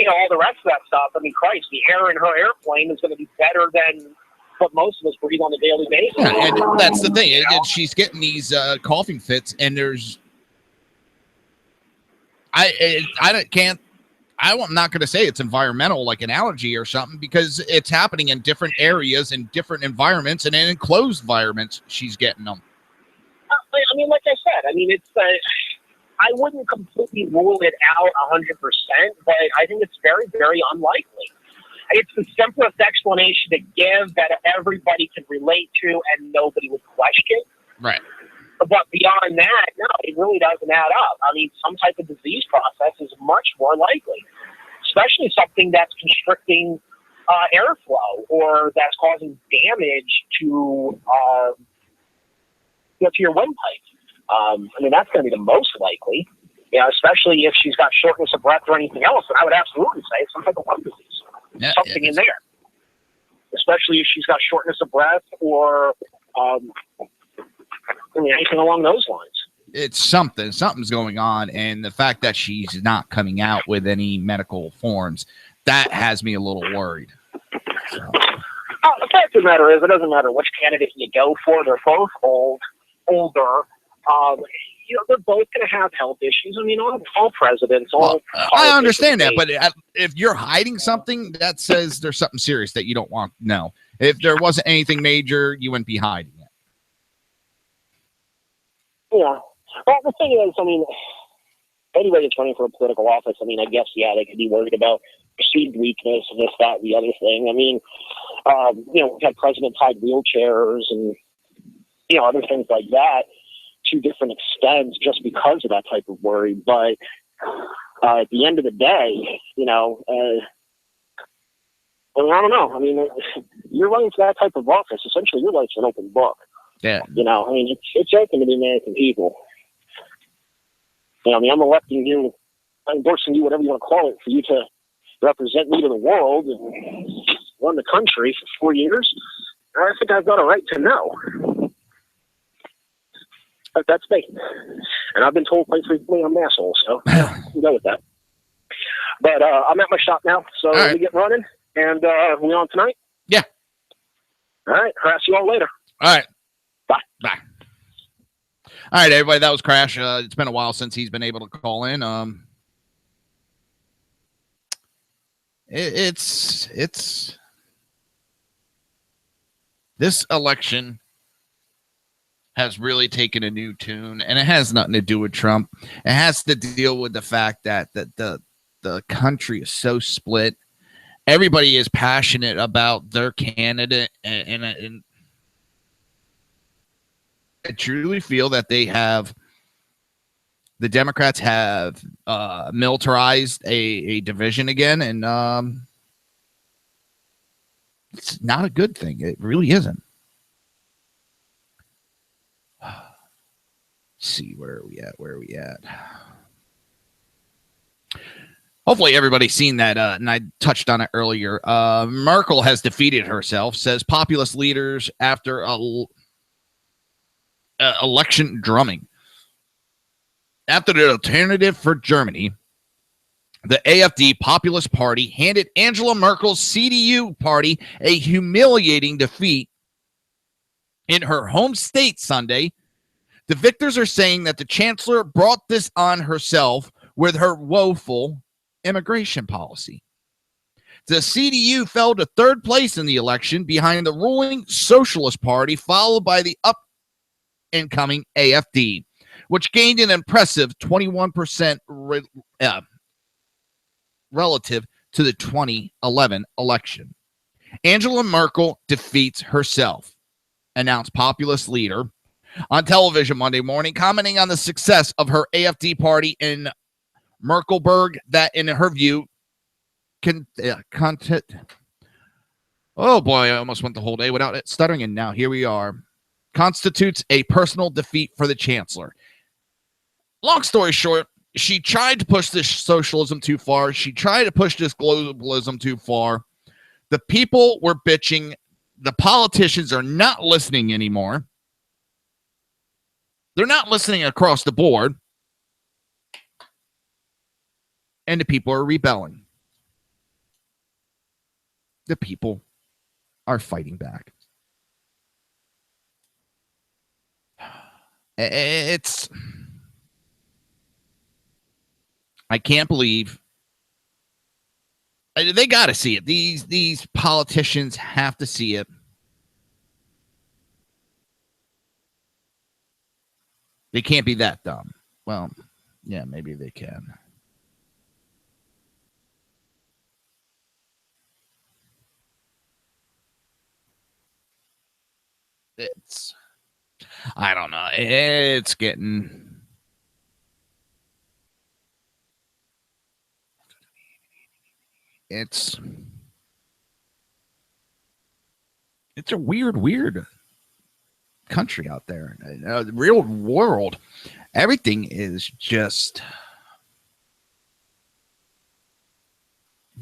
[SPEAKER 15] all the rest of that stuff. Christ, the air in her airplane is going to be better than what most of us breathe on a daily basis.
[SPEAKER 5] Yeah, and that's the thing. She's getting these coughing fits, and there's, I'm not going to say it's environmental like an allergy or something because it's happening in different areas and different environments and in enclosed environments. She's getting them.
[SPEAKER 15] Like I said, it's I wouldn't completely rule it out 100%, but I think it's very, very unlikely. It's the simplest explanation to give that everybody can relate to and nobody would question.
[SPEAKER 5] Right.
[SPEAKER 15] But beyond that, no, it really doesn't add up. Some type of disease process is much more likely, especially something that's constricting airflow or that's causing damage to your windpipe. That's going to be the most likely, especially if she's got shortness of breath or anything else. And I would absolutely say it's some type of lung disease, something in there, especially if she's got shortness of breath or anything along those lines.
[SPEAKER 5] It's something's going on. And the fact that she's not coming out with any medical forms, that has me a little worried. So.
[SPEAKER 15] The fact of the matter is, it doesn't matter which candidate you go for. They're both older. they're both going to have health issues. I mean, all presidents, all.
[SPEAKER 5] I understand that, but if you're hiding something, that says there's something serious that you don't want. No, if there wasn't anything major, you wouldn't be hiding it.
[SPEAKER 15] Yeah. Well, the thing is, I mean, anybody that's running for a political office, I mean, I guess, yeah, they could be worried about perceived weakness and this, that, the other thing. I mean, we've had presidents hide wheelchairs and, other things like that to different extents just because of that type of worry. But at the end of the day, I don't know. I mean, you're running for that type of office. Essentially, your life's an open book.
[SPEAKER 5] Yeah.
[SPEAKER 15] I mean, it's open to the American people. I mean, I'm electing you, endorsing you, whatever you want to call it, for you to represent me to the world and run the country for 4 years. I think I've got a right to know. But that's me. And I've been told quite frequently I'm an asshole, so you go with that. But I'm at my shop now, so we get running. And we on tonight?
[SPEAKER 5] Yeah.
[SPEAKER 15] All right. Harass you all later.
[SPEAKER 5] All right.
[SPEAKER 15] Bye.
[SPEAKER 5] Bye. All right, everybody. That was Crash. It's been a while since he's been able to call in. It's this election has really taken a new tune, and it has nothing to do with Trump. It has to deal with the fact that the country is so split. Everybody is passionate about their candidate, and I truly feel that the Democrats have militarized a division again, and it's not a good thing. It really isn't. Let's see, where are we at? Hopefully everybody's seen that, and I touched on it earlier. Merkel has defeated herself, says populist leaders after election drumming. After the Alternative for Germany, the AfD Populist Party handed Angela Merkel's CDU party a humiliating defeat in her home state Sunday. The victors are saying that the chancellor brought this on herself with her woeful immigration policy. The CDU fell to third place in the election behind the ruling Socialist Party, followed by the up-and-coming AfD, which gained an impressive 21% relative to the 2011 election. Angela Merkel defeats herself, announced populist leader on television Monday morning, commenting on the success of her AfD party in Merkelberg that, in her view, oh boy, I almost went the whole day without it stuttering, and now here we are. Constitutes a personal defeat for the chancellor. Long story short, she tried to push this socialism too far. She tried to push this globalism too far. The people were bitching. The politicians are not listening anymore. They're not listening across the board. And the people are rebelling. The people are fighting back. I can't believe they got to see it. These politicians have to see it. They can't be that dumb. Well, yeah, maybe they can. I don't know. It's getting. It's a weird country out there. The real world, everything is just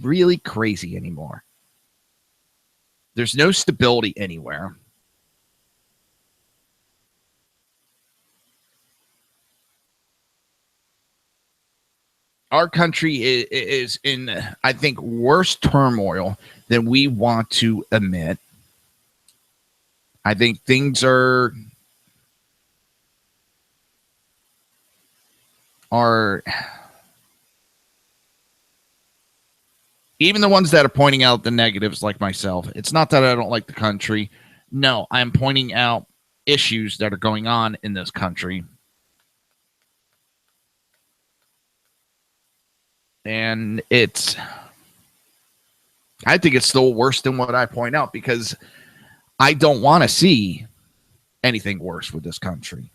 [SPEAKER 5] really crazy anymore. There's no stability anywhere. Our country is in, I think, worse turmoil than we want to admit. I think things are are even the ones that are pointing out the negatives, like myself. It's not that I don't like the country. No, I'm pointing out issues that are going on in this country. And I think it's still worse than what I point out, because I don't want to see anything worse with this country.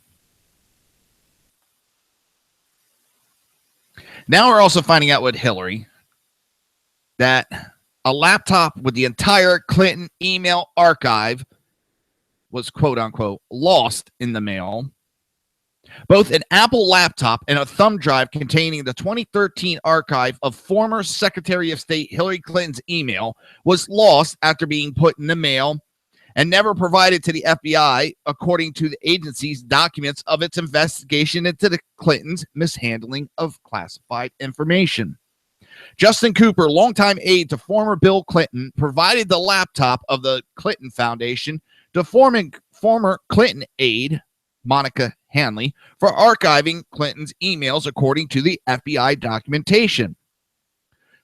[SPEAKER 5] Now we're also finding out with Hillary that a laptop with the entire Clinton email archive was, quote unquote, lost in the mail. Both an Apple laptop and a thumb drive containing the 2013 archive of former Secretary of State Hillary Clinton's email was lost after being put in the mail and never provided to the FBI, according to the agency's documents of its investigation into the Clintons' mishandling of classified information. Justin Cooper, longtime aide to former Bill Clinton, provided the laptop of the Clinton Foundation to former Clinton aide Monica Hanley for archiving Clinton's emails, according to the FBI documentation.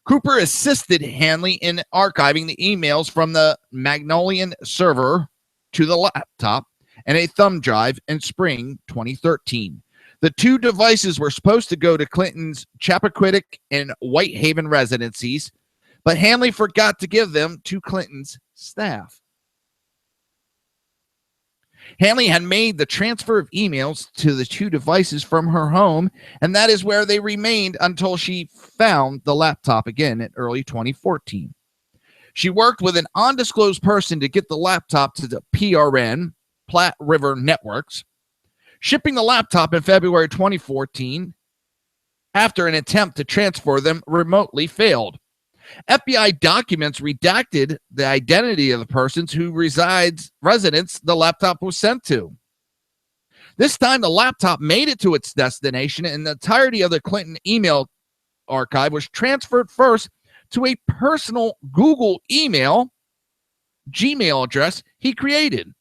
[SPEAKER 5] Cooper assisted Hanley in archiving the emails from the Magnolian server to the laptop and a thumb drive in spring 2013. The two devices were supposed to go to Clinton's Chappaquiddick and Whitehaven residencies, but Hanley forgot to give them to Clinton's staff. Hanley had made the transfer of emails to the two devices from her home, and that is where they remained until she found the laptop again in early 2014. She worked with an undisclosed person to get the laptop to the PRN, Platte River Networks, shipping the laptop in February 2014 after an attempt to transfer them remotely failed. FBI documents redacted the identity of the persons who residents the laptop was sent to. This time, the laptop made it to its destination, and the entirety of the Clinton email archive was transferred first to a personal Google Gmail address he created.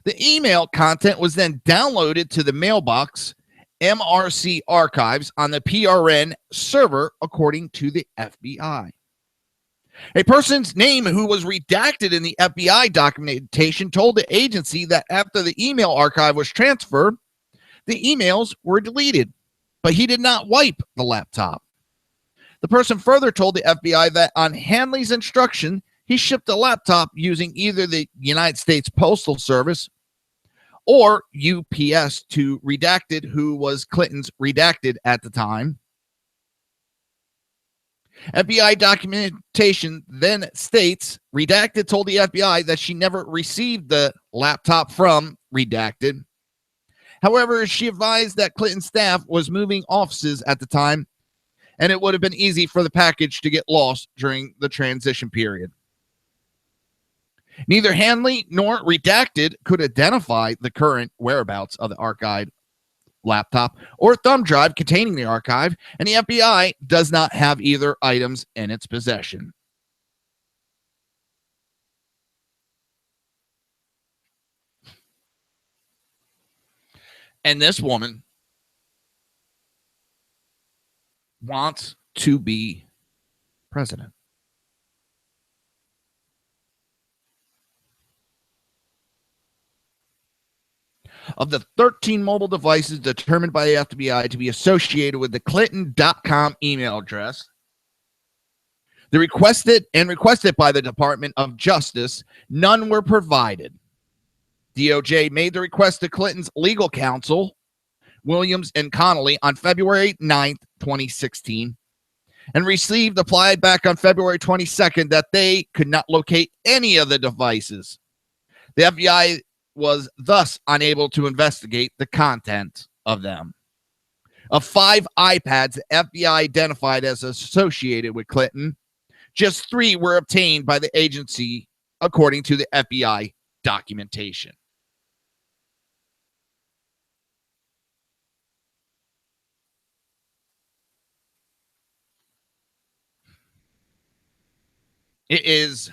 [SPEAKER 5] The email content was then downloaded to the mailbox MRC archives on the PRN server, according to the FBI. A person's name who was redacted in the FBI documentation told the agency that after the email archive was transferred, the emails were deleted, but he did not wipe the laptop. The person further told the FBI that on Hanley's instruction, he shipped the laptop using either the United States Postal Service or UPS to Redacted, who was Clinton's redacted at the time. FBI documentation then states Redacted told the FBI that she never received the laptop from Redacted. However, she advised that Clinton's staff was moving offices at the time, and it would have been easy for the package to get lost during the transition period. Neither Hanley nor Redacted could identify the current whereabouts of the archived laptop or thumb drive containing the archive, and the FBI does not have either items in its possession. And this woman wants to be president. Of the 13 mobile devices determined by the FBI to be associated with the Clinton.com email address, requested by the Department of Justice, none were provided. DOJ made the request to Clinton's legal counsel, Williams and Connolly, on February 9th, 2016, and received applied back on February 22nd that they could not locate any of the devices. The FBI was thus unable to investigate the content of them. Of 5 iPads the FBI identified as associated with Clinton, just 3 were obtained by the agency, according to the FBI documentation. It is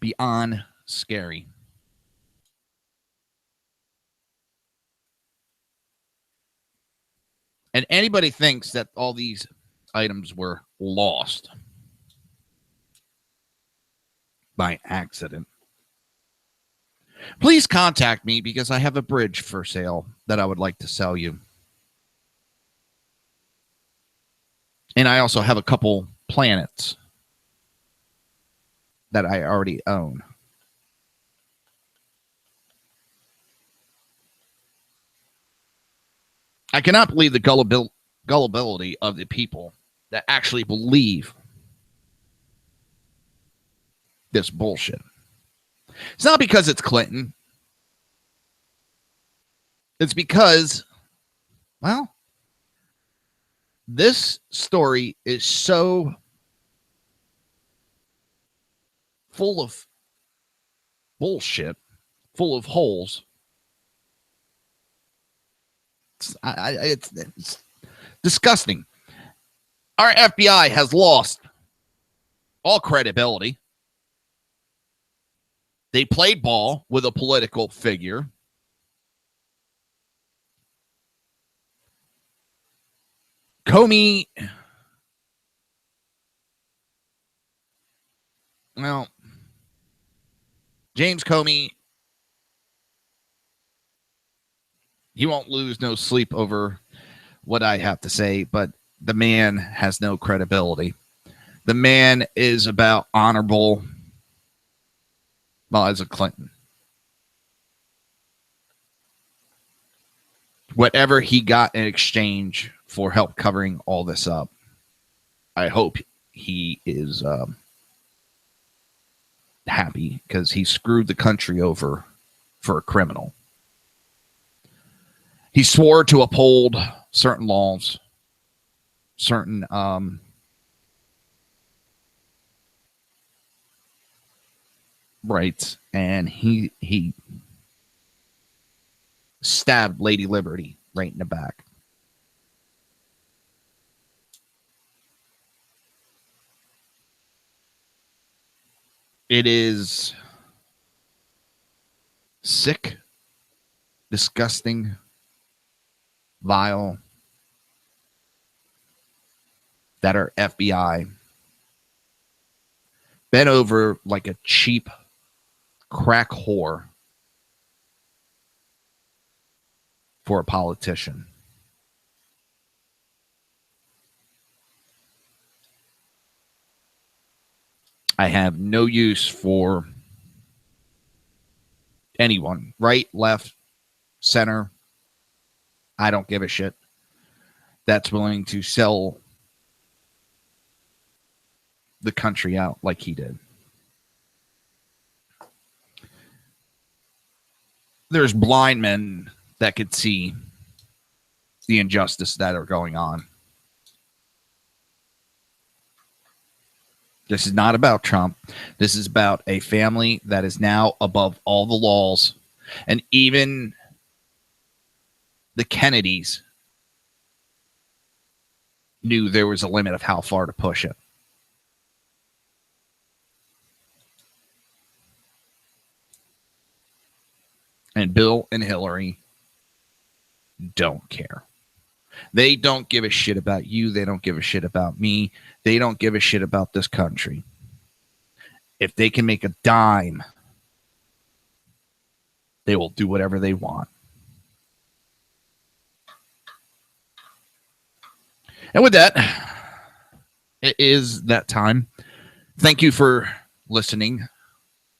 [SPEAKER 5] beyond scary. And anybody thinks that all these items were lost by accident, please contact me because I have a bridge for sale that I would like to sell you. And I also have a couple planets that I already own. I cannot believe the gullibility of the people that actually believe this bullshit. It's not because it's Clinton. It's because, well, this story is so full of bullshit, full of holes. It's disgusting. Our FBI has lost all credibility. They played ball with a political figure. Comey, well, James Comey, he won't lose no sleep over what I have to say, but the man has no credibility. The man is about honorable, well, as a Clinton. Whatever he got in exchange for help covering all this up, I hope he is happy because he screwed the country over for a criminal. He swore to uphold certain laws, certain rights, and he stabbed Lady Liberty right in the back. It is sick, disgusting, vile that our FBI bent over like a cheap crack whore for a politician. I have no use for anyone, right, left, center. I don't give a shit. That's willing to sell the country out like he did. There's blind men that could see the injustice that are going on. This is not about Trump. This is about a family that is now above all the laws. And even the Kennedys knew there was a limit of how far to push it. And Bill and Hillary don't care. They don't give a shit about you. They don't give a shit about me. They don't give a shit about this country. If they can make a dime, they will do whatever they want. And with that, it is that time. Thank you for listening.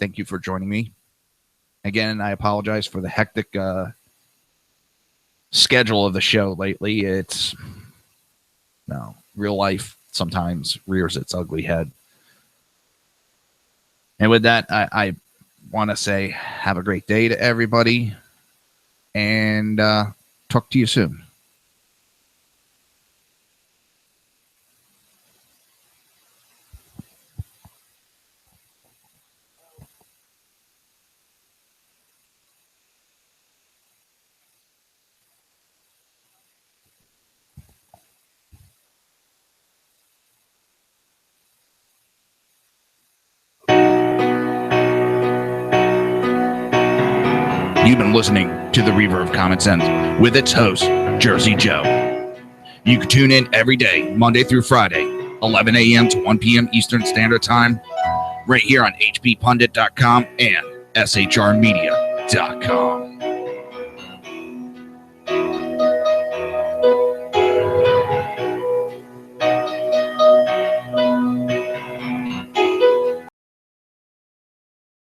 [SPEAKER 5] Thank you for joining me. Again, I apologize for the hectic schedule of the show lately. It's real life sometimes rears its ugly head. And with that, I want to say have a great day to everybody and talk to you soon. You've been listening to the Reaver of Common Sense with its host, Jersey Joe. You can tune in every day, Monday through Friday, 11 a.m. to 1 p.m. Eastern Standard Time, right here on hppundit.com and shrmedia.com.